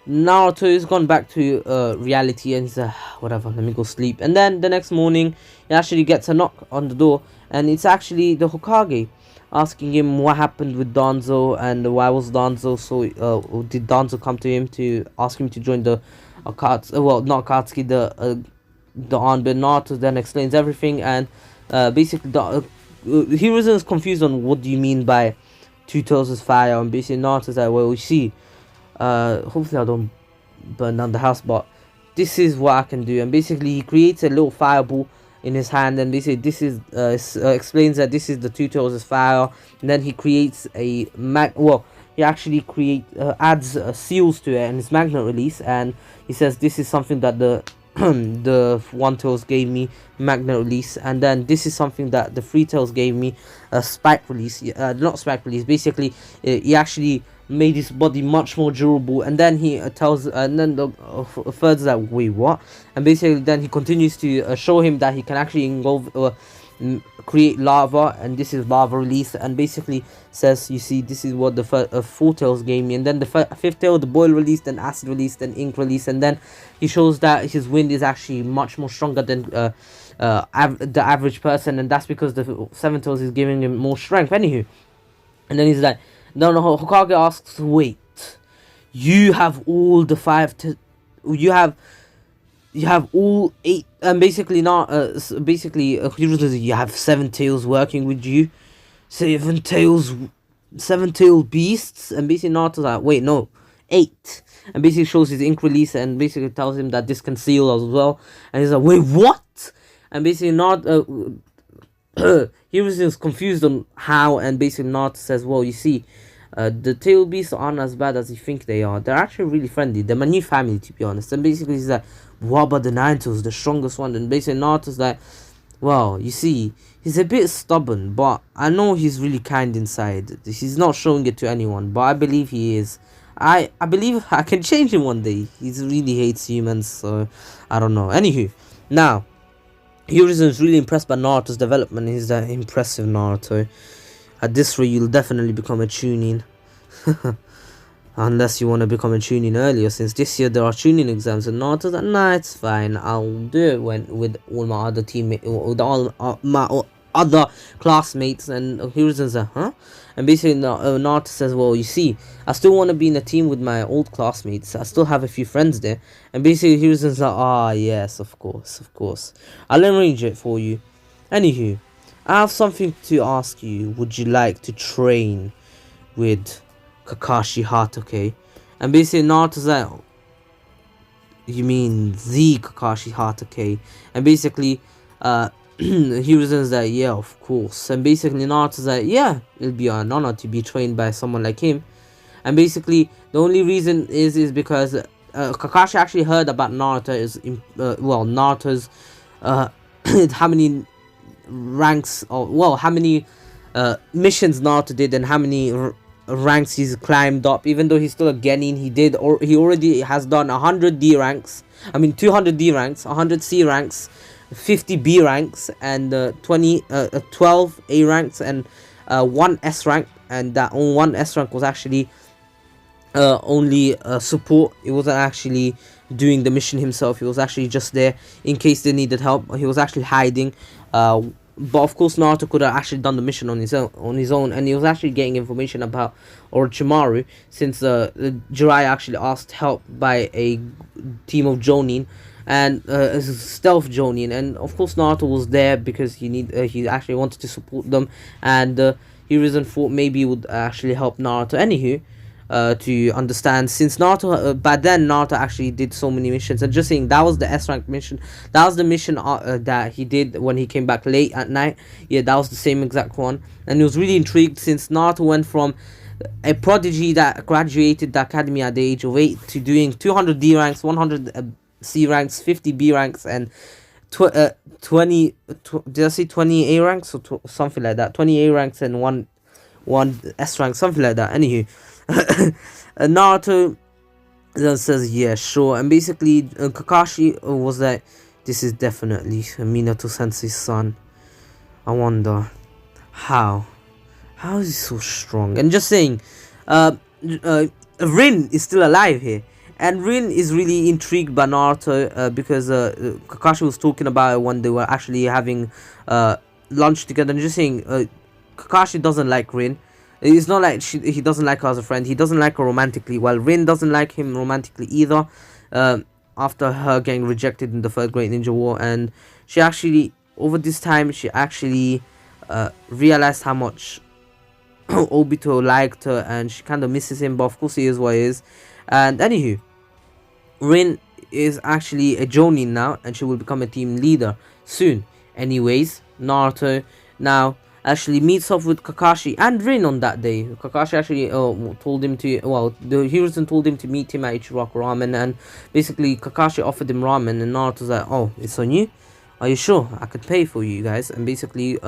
Naruto has gone back to reality, and he's whatever, let me go sleep. And then the next morning, he actually gets a knock on the door, and it's actually the Hokage asking him what happened with Danzo and why was Danzo so. Did Danzo come to him to ask him to join the Akatsuki? Well, not Akatsuki, the arm. But Naruto then explains everything, and basically Hiruzen is confused on what do you mean by two tails is fire, and basically Naruto's like, well, you see. Hopefully I don't burn down the house, but this is what I can do. And basically he creates a little fireball in his hand, and basically this is explains that this is the two tails fire. And then he creates a he actually adds seals to it and his magnet release, and he says this is something that the the one tails gave me, magnet release. And then this is something that the three tails gave me, a spike release. Not spike release, basically he actually made his body much more durable. And then he tells, and then the third's like, wait, what? And basically then he continues to show him that he can actually create lava, and this is lava release. And basically says, you see, this is what the four tails gave me. And then the fifth tail, the boil release, then acid release, then ink release. And then he shows that his wind is actually much more stronger than the average person, and that's because the seven tails is giving him more strength. Anywho, and then he's like, no, Hokage asks, wait, you have all the you have all eight, and basically not, you have seven tails working with you, seven tailed beasts. And basically Naruto's like, wait, no, eight. And basically shows his ink release, and basically tells him that this can seal as well. And he's like, wait, what? And basically he was confused on how, and basically Naruto says, well, you see, the tail beasts aren't as bad as you think they are. They're actually really friendly. They're my new family, to be honest. And basically he's like, what about the nine tails, the strongest one? And basically Naruto's like, well, you see, he's a bit stubborn, but I know he's really kind inside. He's not showing it to anyone, but I believe he is. I believe I can change him one day. He really hates humans, so I don't know. Anywho, now Hiruzen is really impressed by Naruto's development. He's that impressive Naruto. At this rate, you'll definitely become a Chunin. Unless you want to become a Chunin earlier, since this year there are Chunin exams. And Naruto's like, nah, it's fine. I'll do it with all my other teammates, with all my other classmates. And Hiruzen's like, huh? And basically Naruto says, well, you see, I still want to be in a team with my old classmates. I still have a few friends there. And basically Hiruzen's like, ah, yes, of course. I'll arrange it for you. Anywho, I have something to ask you. Would you like to train with Kakashi Hatake? And basically Naruto's like, you mean the Kakashi Hatake? And basically Hiruzen's like, yeah, of course. And basically Naruto's like, yeah, it'll be an honor to be trained by someone like him. And basically the only reason is because Kakashi actually heard about Naruto's Naruto's how many ranks, or well, how many missions Naruto did, and how many ranks he's climbed up. Even though he's still a genin, he already has done 100 D ranks, 200 D ranks, 100 C ranks, 50 B ranks, and 12 A ranks, and 1 S rank. And that 1 S rank was actually only support. It wasn't actually doing the mission himself. He was actually just there in case they needed help. He was actually hiding. But of course Naruto could have actually done the mission on his own, and he was actually getting information about Orochimaru, since Jiraiya actually asked help by a team of Jonin, and a stealth Jonin. And of course Naruto was there because he actually wanted to support them, and Hiruzen thought maybe it would actually help Naruto. Anywho, to understand, since Naruto by then Naruto actually did so many missions. And just saying, that was the S rank mission, that was the mission that he did when he came back late at night. Yeah, that was the same exact one. And he was really intrigued, since Naruto went from a prodigy that graduated the academy at the age of 8 to doing 200 D ranks, 100 C ranks, 50 B ranks, and 20 did I say 20 A ranks or something like that? 20 A ranks and one S rank, something like that. Anywho, Naruto then says yeah, sure, and basically Kakashi was like, this is definitely Minato Sensei's son. I wonder how. How is he so strong? And just saying, Rin is still alive here. And Rin is really intrigued by Naruto because Kakashi was talking about it when they were actually having lunch together. And just saying, Kakashi doesn't like Rin. It's not like he doesn't like her as a friend. He doesn't like her romantically. Well, Rin doesn't like him romantically either. After her getting rejected in the third Great Ninja War, and she actually over this time she actually realized how much Obito liked her, and she kind of misses him. But of course, he is what he is. And anywho, Rin is actually a Jonin now, and she will become a team leader soon. Anyways, Naruto now actually meets up with Kakashi and Rin on that day. Kakashi actually told him to, well, the Hiruzen told him to meet him at Ichiraku Ramen, and basically Kakashi offered him ramen, and Naruto's like, oh, it's on you? Are you sure? I could pay for you guys. And basically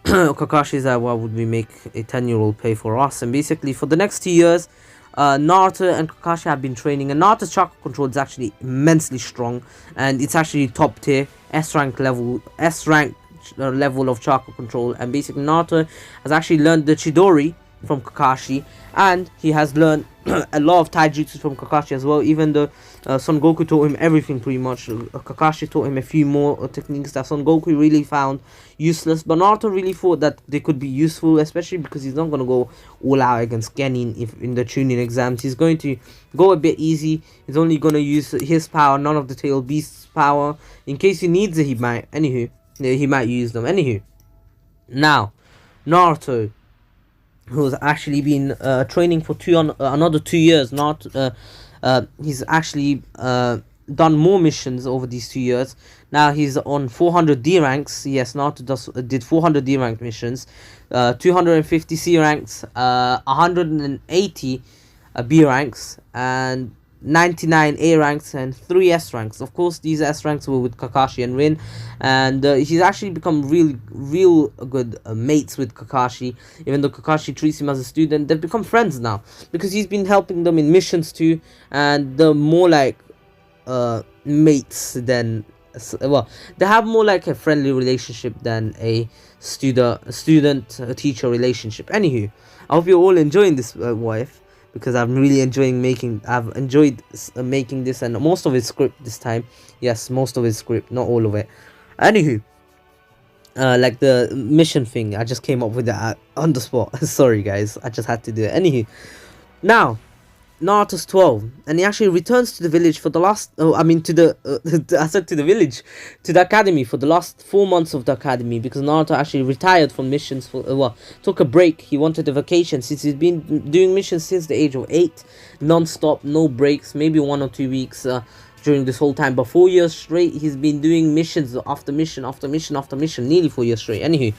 Kakashi's like, why would we make a 10-year-old pay for us? And basically for the next 2 years, Naruto and Kakashi have been training, and Naruto's chakra control is actually immensely strong, and it's actually top tier, S rank level of chakra control. And basically Naruto has actually learned the Chidori from Kakashi, and he has learned a lot of taijutsu from Kakashi as well. Even though Son Goku taught him everything pretty much, Kakashi taught him a few more techniques that Son Goku really found useless, but Naruto really thought that they could be useful, especially because he's not going to go all out against Genin if in the Chunin exams. He's going to go a bit easy. He's only going to use his power, none of the Tail Beast's power. In case he needs it, he might. Anywho, he might use them. Anywho, now Naruto, who's actually been training for another 2 years. He's actually done more missions over these 2 years. Now he's on 400 D ranks. Yes, Naruto did 400 D rank missions, 250 C ranks, 180 B ranks, and 99 A ranks and 3 S ranks. Of course, these S ranks were with Kakashi and Rin, and he's actually become real good mates with Kakashi. Even though Kakashi treats him as a student, they've become friends now because he's been helping them in missions too, and they're more like mates than, well, they have more like a friendly relationship than a student teacher relationship. Anywho, I hope you're all enjoying this wife, because I'm really enjoying I've enjoyed making this, and most of it's script this time. Yes, most of it's script, not all of it. Anywho, like the mission thing, I just came up with that on the spot. Sorry guys, I just had to do it. Anywho, now Naruto's 12, and he actually returns to the village for the last, I said to the village, to the academy for the last 4 months of the academy, because Naruto actually retired from missions for, took a break. He wanted a vacation since he's been doing missions since the age of 8, non-stop, no breaks, maybe 1 or 2 weeks during this whole time, but 4 years straight he's been doing missions after mission after mission after mission, nearly 4 years straight. Anyway,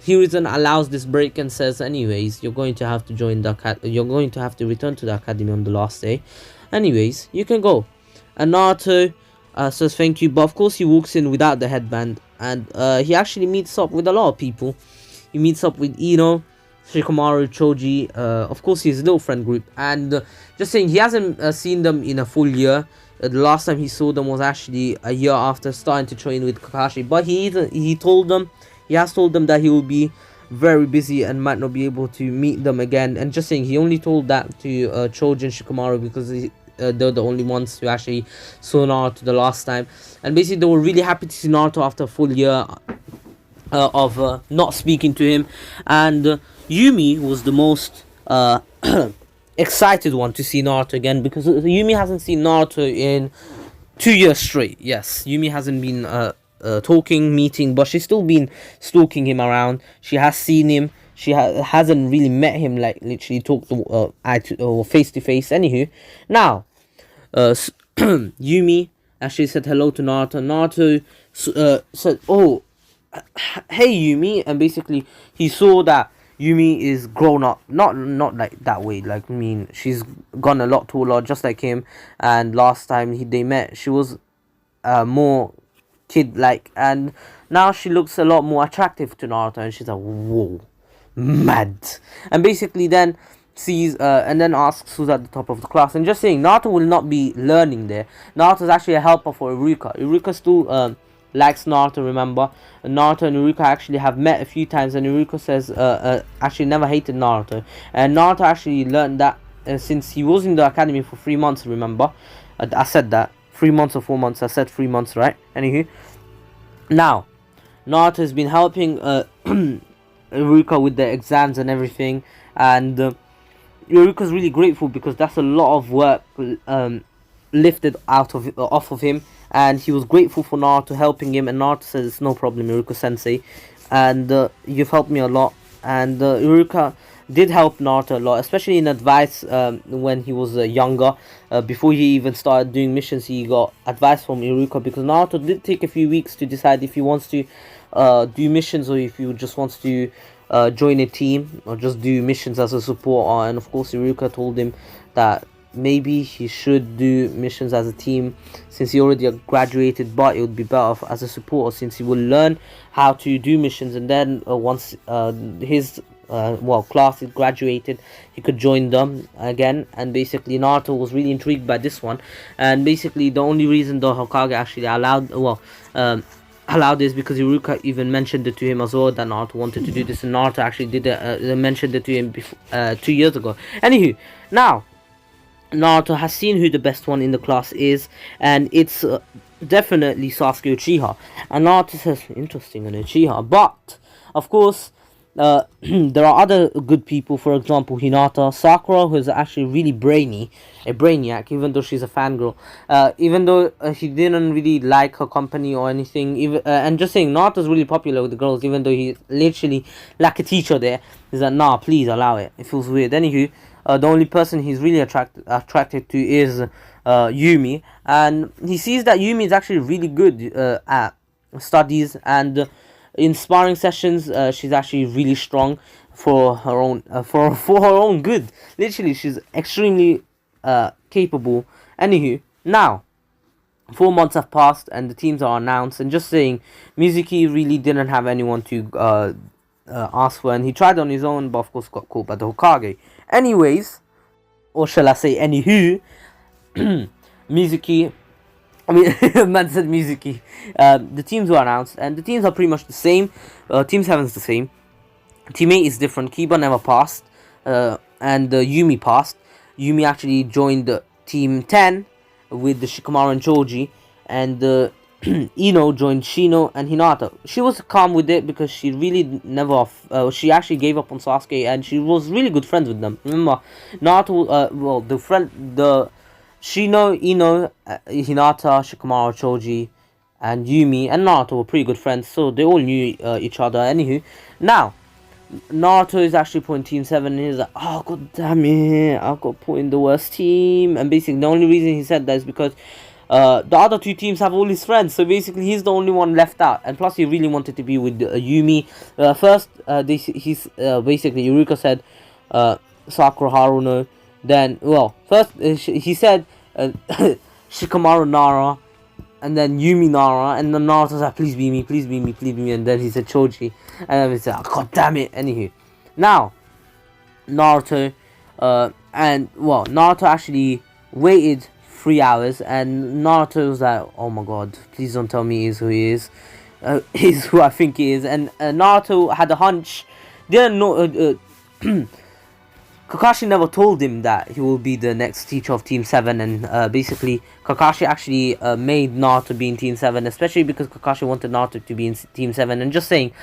Hiruzen allows this break and says, anyways, you're going to have to join the you're going to have to return to the academy on the last day. Anyways, you can go. And Naruto says thank you, but of course he walks in without the headband, and he actually meets up with a lot of people. He meets up with Ino, Shikamaru, Choji, of course his little friend group, and just saying, he hasn't seen them in a full year. The last time he saw them was actually a year after starting to train with Kakashi, but he has told them that he will be very busy and might not be able to meet them again. And just saying, he only told that to Choji and Shikamaru because they're the only ones who actually saw Naruto the last time. And basically, they were really happy to see Naruto after a full year of not speaking to him. And Yumi was the most excited one to see Naruto again, because Yumi hasn't seen Naruto in 2 years straight. Yes, Yumi hasn't been talking, meeting, but she's still been stalking him around. She has seen him. She hasn't really met him, like literally talked to face to face. Anywho, now Yumi actually said hello to Naruto. Naruto said, "Oh, hey Yumi," and basically he saw that Yumi is grown up, not like that way. Like, I mean, she's gone a lot taller, just like him. And last time they met, she was more kid like, and now she looks a lot more attractive to Naruto, and she's like, whoa, mad. And basically then sees and then asks who's at the top of the class, and just saying Naruto will not be learning there. Naruto's actually a helper for Iruka. Iruka still likes Naruto, remember. Naruto and Iruka actually have met a few times, and Iruka says actually never hated Naruto, and Naruto actually learned that since he was in the academy for 3 months, remember. I said that 3 months or 4 months. I said 3 months, right? Anywho, now Naruto has been helping Iruka with the exams and everything, and Iruka's really grateful because that's a lot of work lifted off of him, and he was grateful for Naruto helping him. And Naruto says it's no problem, Iruka sensei, and you've helped me a lot. And Iruka did help Naruto a lot, especially in advice when he was younger. Before he even started doing missions, he got advice from Iruka, because Naruto did take a few weeks to decide if he wants to do missions or if he just wants to join a team or just do missions as a support. And of course Iruka told him that maybe he should do missions as a team since he already graduated, but it would be better as a supporter since he will learn how to do missions, and then once his class is graduated, he could join them again. And basically Naruto was really intrigued by this one, and basically the only reason the Hokage actually allowed this because Iruka even mentioned it to him as well, that Naruto wanted to do this, and Naruto actually did mentioned it to him 2 years ago. Anywho, now Naruto has seen who the best one in the class is, and it's definitely Sasuke Uchiha. And Naruto says, interesting, an Uchiha. But, of course, there are other good people. For example, Hinata, Sakura, who is actually really a brainiac, even though she's a fangirl. Even though he didn't really like her company or anything. And just saying, Naruto's really popular with the girls, even though he's literally like a teacher there. He's like, nah, please allow it. It feels weird. Anywho, the only person he's really attracted to is Yumi, and he sees that Yumi is actually really good at studies, and in sparring sessions she's actually really strong for her own for her own good. Literally, she's extremely capable. Anywho, now 4 months have passed and the teams are announced, and just saying, Mizuki really didn't have anyone to ask for, and he tried on his own, but of course got caught by the Hokage. Anyways, or shall I say anywho, Mizuki, man said Mizuki, the teams were announced, and the teams are pretty much the same. Team 7 is the same. Team 8 is different. Kiba never passed, and Yumi passed. Yumi actually joined Team 10 with the Shikamaru and Choji, and Ino joined Shino and Hinata. She was calm with it because she really never she actually gave up on Sasuke, and she was really good friends with them. Remember, Naruto, the Shino, Ino, Hinata, Shikamaru, Choji, and Yumi and Naruto were pretty good friends, so they all knew each other. Anywho, now Naruto is actually put in Team 7, and he's like, oh god damn it, I got put in the worst team. And basically the only reason he said that is because the other two teams have all his friends, so basically he's the only one left out. And plus he really wanted to be with Yumi. First basically Iruka said Sakura Haruno, then first he said Shikamaru Nara, and then Yumi Nara, and then Naruto said, please be me, please be me, please be me, and then he said Choji, and then he said, oh, god damn it. Anywho, now Naruto Naruto actually waited 3 hours, and Naruto was like, oh my god, please don't tell me he's who he is, he's who I think he is. And Naruto had a hunch, didn't know, Kakashi never told him that he will be the next teacher of Team 7, and basically Kakashi actually made Naruto be in Team 7, especially because Kakashi wanted Naruto to be in Team 7. And just saying,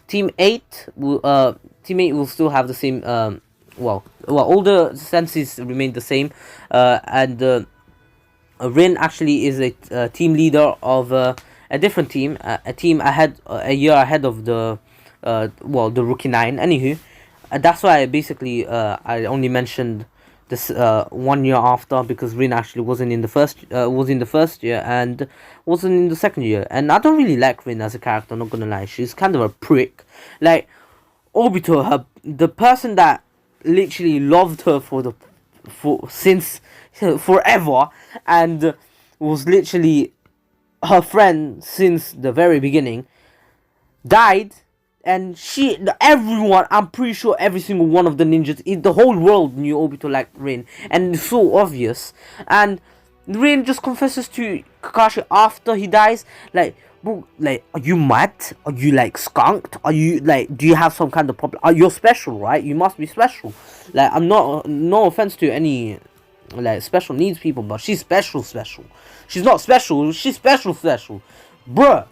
Team 8 will still have the same, all the senses remain the same, and Rin actually is a team leader of a different team, a team a year ahead of the Rookie 9. Anywho, that's why basically I only mentioned this 1 year after, because Rin actually wasn't in the first year and wasn't in the second year. And I don't really like Rin as a character, not gonna lie. She's kind of a prick. Like Obito, the person that literally loved her since forever, and was literally her friend since the very beginning died, and everyone, I'm pretty sure every single one of the ninjas in the whole world knew Obito liked Rin, and it's so obvious. And Rin just confesses to Kakashi after he dies, like, bro, like, are you mad? Are you like skunked? Are you like, do you have some kind of problem? You're special, right? You must be special. Like, I'm not, no offense to any like special needs people, but she's special. She's not special, she's special. Bruh,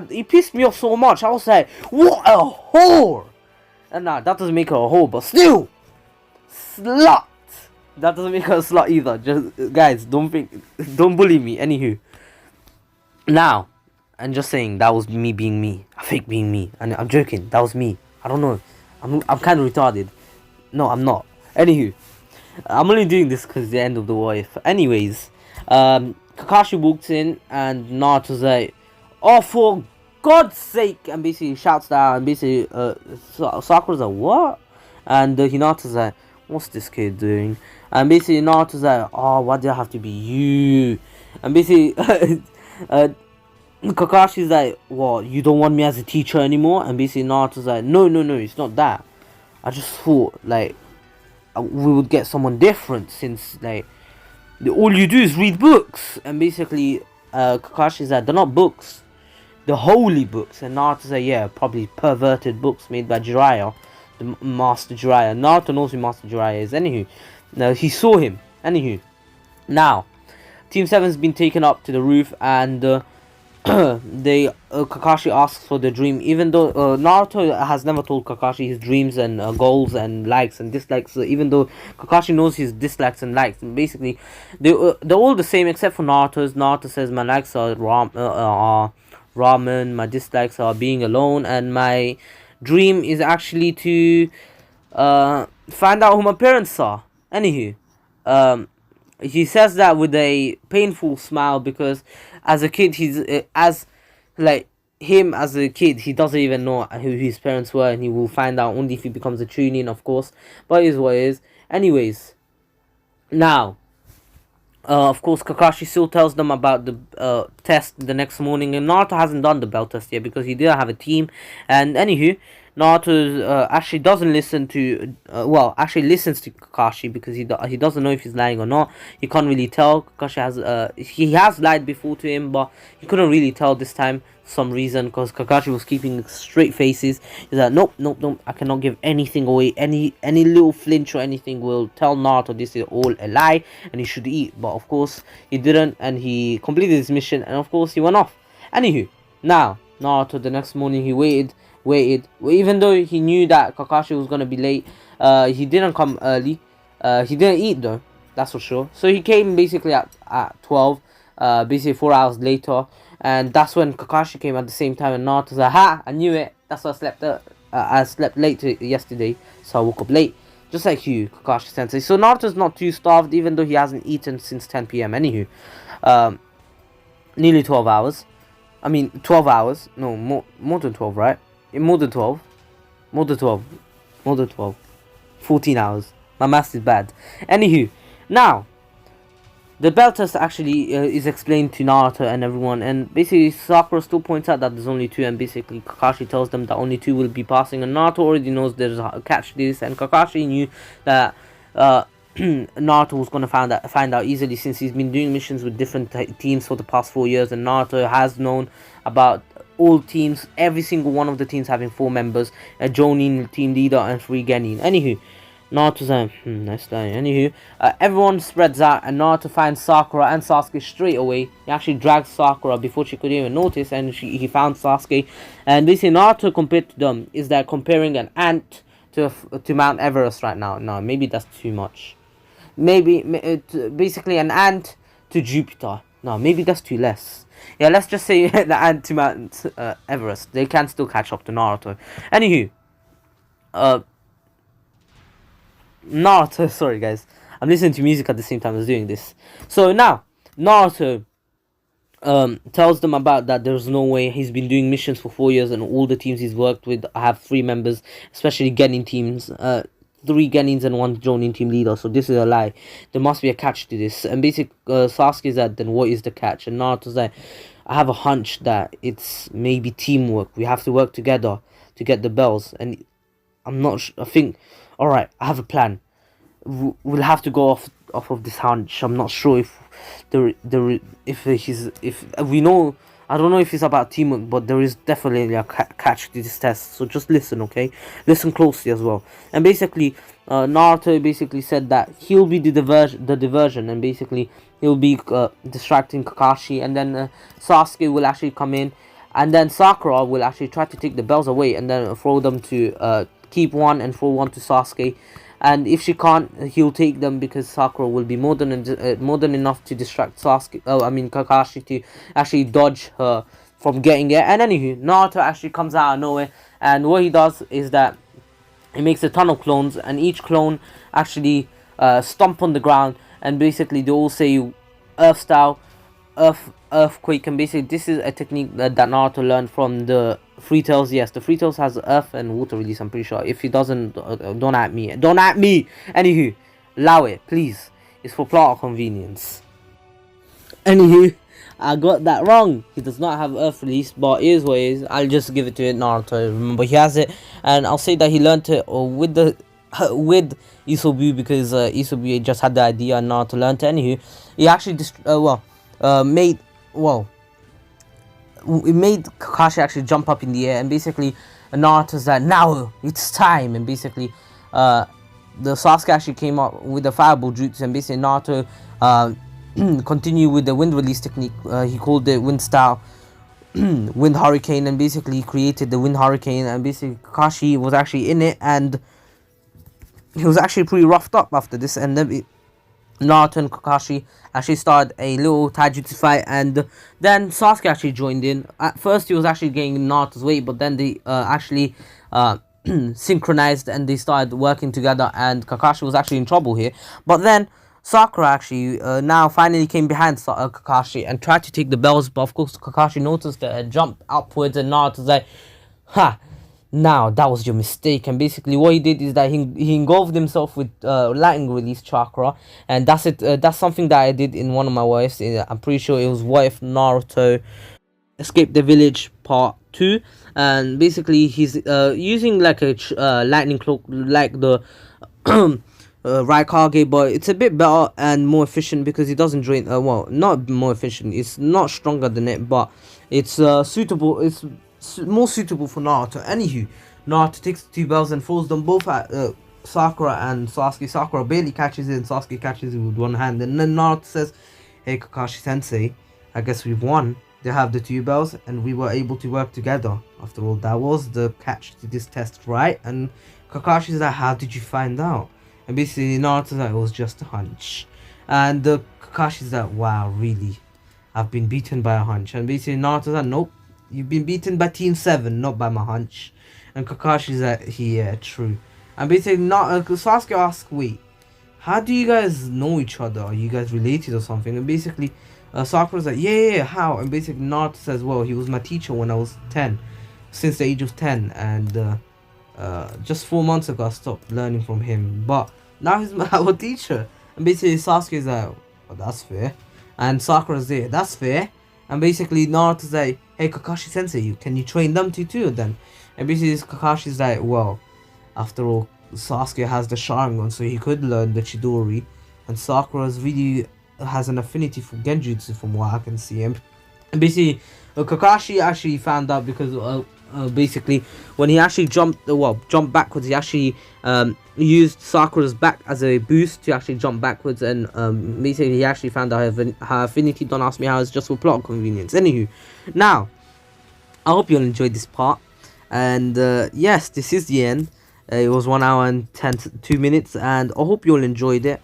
it pissed me off so much. I was like, what a whore. And nah, that doesn't make her a whore, but still, slut. That doesn't make her a slut either. Just, guys, don't bully me. Anywho, now, I'm just saying that was me being me, a fake being me, and I'm joking. That was me. I don't know. I'm kind of retarded. No, I'm not. Anywho, I'm only doing this because it's the end of the What If. Anyways, Kakashi walks in and Naruto's like, oh, for God's sake, and basically shouts that, and basically Sakura's like, what? And Hinata's like, what's this kid doing? And basically Naruto's like, oh, why do I have to be you? And basically Kakashi's like, what, you don't want me as a teacher anymore? And basically Naruto's like, no, it's not that. I just thought, like, we would get someone different, since, like, all you do is read books. And basically Kakashi's like, they're not books, the holy books. And Naruto's like, yeah, probably perverted books made by Jiraiya, the Master Jiraiya. Naruto knows who Master Jiraiya is. Anywho, now he saw him. Anywho, now Team 7's been taken up to the roof, and Kakashi asks for the dream, even though Naruto has never told Kakashi his dreams and goals and likes and dislikes. Even though Kakashi knows his dislikes and likes, and basically they're all the same except for Naruto's. Naruto says, my likes are ramen, my dislikes are being alone, and my dream is actually to find out who my parents are. Anywho, he says that with a painful smile, because as a kid, he's as a kid, he doesn't even know who his parents were, and he will find out only if he becomes a Chunin, of course. But it is what it is. Anyways, now, of course, Kakashi still tells them about the test the next morning, and Naruto hasn't done the bell test yet because he didn't have a team. And anywho, Naruto actually doesn't listen to, actually listens to Kakashi, because he doesn't know if he's lying or not. He can't really tell. Kakashi has lied before to him, but he couldn't really tell this time for some reason, because Kakashi was keeping straight faces. He's like, nope, I cannot give anything away. Any little flinch or anything will tell Naruto this is all a lie and he should eat. But of course he didn't, and he completed his mission, and of course he went off. Anywho, now Naruto, the next morning, he waited, even though he knew that Kakashi was gonna be late. He didn't come early. He didn't eat though, that's for sure. So he came basically at 12, basically 4 hours later, and that's when Kakashi came at the same time. And Naruto's like, ha, I knew it. That's why I slept late yesterday, so I woke up late, just like you, Kakashi Sensei. So Naruto's not too starved, even though he hasn't eaten since 10 p.m. Anywho, nearly 12 hours. I mean, 12 hours. No, more than 12, right? More than 12. 14 hours. My math is bad. Anywho, now, the bell test actually is explained to Naruto and everyone, and basically Sakura still points out that there's only 2, and basically Kakashi tells them that only 2 will be passing, and Naruto already knows there's a catch to this, and Kakashi knew that Naruto was going to find out easily, since he's been doing missions with different teams for the past 4 years, and Naruto has known about all teams, every single one of the teams having 4 members, a Jonin team leader and 3 Genin. Anywho, Naruto's like, nice guy. Anywho, everyone spreads out, and Naruto finds Sakura and Sasuke straight away. He actually drags Sakura before she could even notice, and he found Sasuke. And basically Naruto compared to them is that comparing an ant to Mount Everest right now. No, maybe that's too much. Maybe basically an ant to Jupiter. No, maybe that's too less. Yeah, let's just say the ant to Mount Everest. They can still catch up to Naruto. Anywho, Naruto, sorry guys, I'm listening to music at the same time as doing this. So now, Naruto tells them about that there's no way. He's been doing missions for 4 years, and all the teams he's worked with have 3 members, especially Genin teams. 3 Genins and 1 Jonin team leader, so this is a lie. There must be a catch to this. And basically Sasuke's like, then what is the catch? And Naruto's like, I have a hunch that it's maybe teamwork. We have to work together to get the bells. And I'm not I think, alright, I have a plan. We'll have to go off of this hunch. I'm not sure if if we know. I don't know if it's about teamwork, but there is definitely a catch to this test. So just listen, okay? Listen closely as well. And basically, Naruto basically said that he'll be the diversion, and basically he'll be distracting Kakashi, and then Sasuke will actually come in, and then Sakura will actually try to take the bells away, and then throw them to keep one and throw one to Sasuke. And if she can't, he'll take them because Sakura will be more than enough to distract Sasuke. Oh, I mean Kakashi, to actually dodge her from getting it. And anywho, Naruto actually comes out of nowhere, and what he does is that he makes a ton of clones, and each clone actually stomp on the ground, and basically they all say Earth style, earthquake. And basically this is a technique that Naruto learned from the Three Tails. Yes, the Three Tails has earth and water release, I'm pretty sure. If he doesn't, don't at me. Anywho, allow it, please. It's for plot convenience. Anywho, I got that wrong. He does not have earth release, but it is what it is. I'll just give it to Naruto. Remember, he has it, and I'll say that he learned it with the with Isobu, because Isobu just had the idea and Naruto learned it. Anywho, he actually it made Kakashi actually jump up in the air, and basically Naruto's like, now it's time. And basically the Sasuke actually came up with the fireball jutsu, and basically Naruto continued with the wind release technique. He called it wind style, wind hurricane, and basically created the wind hurricane. And basically Kakashi was actually in it, and he was actually pretty roughed up after this. And then Naruto and Kakashi actually started a little taijutsu fight, and then Sasuke actually joined in. At first he was actually getting Naruto's weight, but then they actually synchronized, and they started working together, and Kakashi was actually in trouble here. But then Sakura actually now finally came behind Kakashi and tried to take the bells, but of course Kakashi noticed it and jumped upwards, and Naruto's like, ha, now that was your mistake. And basically what he did is that he engulfed himself with lightning release chakra, and that's it. That's something that I did in one of my voice. I'm pretty sure it was What If Naruto Escaped the Village Part 2, and basically he's using like a lightning cloak like the Raikage, but it's a bit better and more efficient because it doesn't drain. Well, not more efficient, it's not stronger than it, but it's suitable. It's more suitable for Naruto. Anywho, Naruto takes the two bells and throws them both at Sakura and Sasuke. Sakura barely catches it, and Sasuke catches it with one hand. And then Naruto says, hey Kakashi sensei, I guess we've won. They have the two bells, and we were able to work together. After all, that was the catch to this test, right? And Kakashi's like, how did you find out? And basically Naruto's like, it was just a hunch. And Kakashi's like, wow, really? I've been beaten by a hunch. And basically Naruto's like, nope, you've been beaten by Team 7, not by my hunch. And Kakashi's like, yeah, true. And basically Sasuke asks, wait, how do you guys know each other? Are you guys related or something? And basically Sakura's like, yeah, how? And basically Naruto says, well, he was my teacher when I was 10, since the age of 10, and just 4 months ago I stopped learning from him, but now he's our teacher. And basically Sasuke's like, oh, that's fair. And Sakura's there, that's fair. And basically Naruto's like, hey Kakashi sensei, can you train them too then? And basically Kakashi's like, well, after all, Sasuke has the Sharingan, so he could learn the Chidori, and Sakura's really has an affinity for Genjutsu from what I can see. And basically Kakashi actually found out because basically when he actually jumped backwards, he actually used Sakura's back as a boost to actually jump backwards, and basically he actually found out her affinity. Don't ask me how, it's just for plot convenience. Anywho, now I hope you'll enjoy this part, and yes, this is the end. It was 1 hour and 2 minutes, and I hope you all enjoyed it.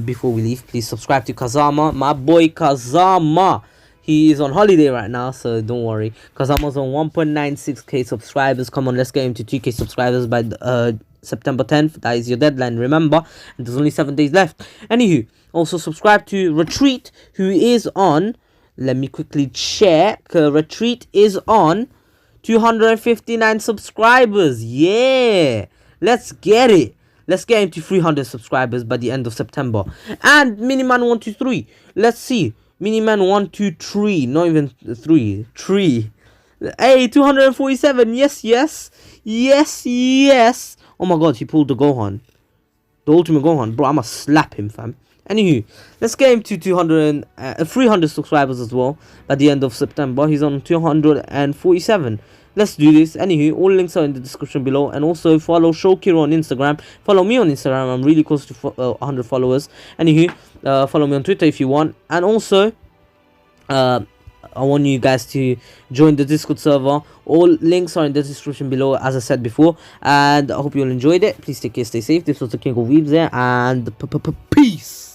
Before we leave, please subscribe to Kazama, my boy Kazama. He is on holiday right now, so don't worry. Kazama's on 1.96k subscribers. Come on, let's get him to 2k subscribers by September 10th. That is your deadline, remember. And there's only 7 days left. Anywho, also subscribe to Ratreet, who is on, let me quickly check. Ratreet is on 259 subscribers. Yeah, let's get it. Let's get him to 300 subscribers by the end of September. And Miniman123, let's see. Miniman 1, 2, 3. Not even 3. 3. Hey, 247. Yes, yes. Yes, yes. Oh my god, he pulled the Gohan. The ultimate Gohan. Bro, I'ma slap him, fam. Anywho, let's get him to 300 subscribers as well by the end of September. He's on 247. Let's do this. Anywho, all links are in the description below. And also follow Shokiro on Instagram. Follow me on Instagram. I'm really close to 100 followers. Anywho, follow me on Twitter if you want. And also, I want you guys to join the Discord server. All links are in the description below, as I said before. And I hope you all enjoyed it. Please take care, stay safe. This was the King of Weebs there. And peace.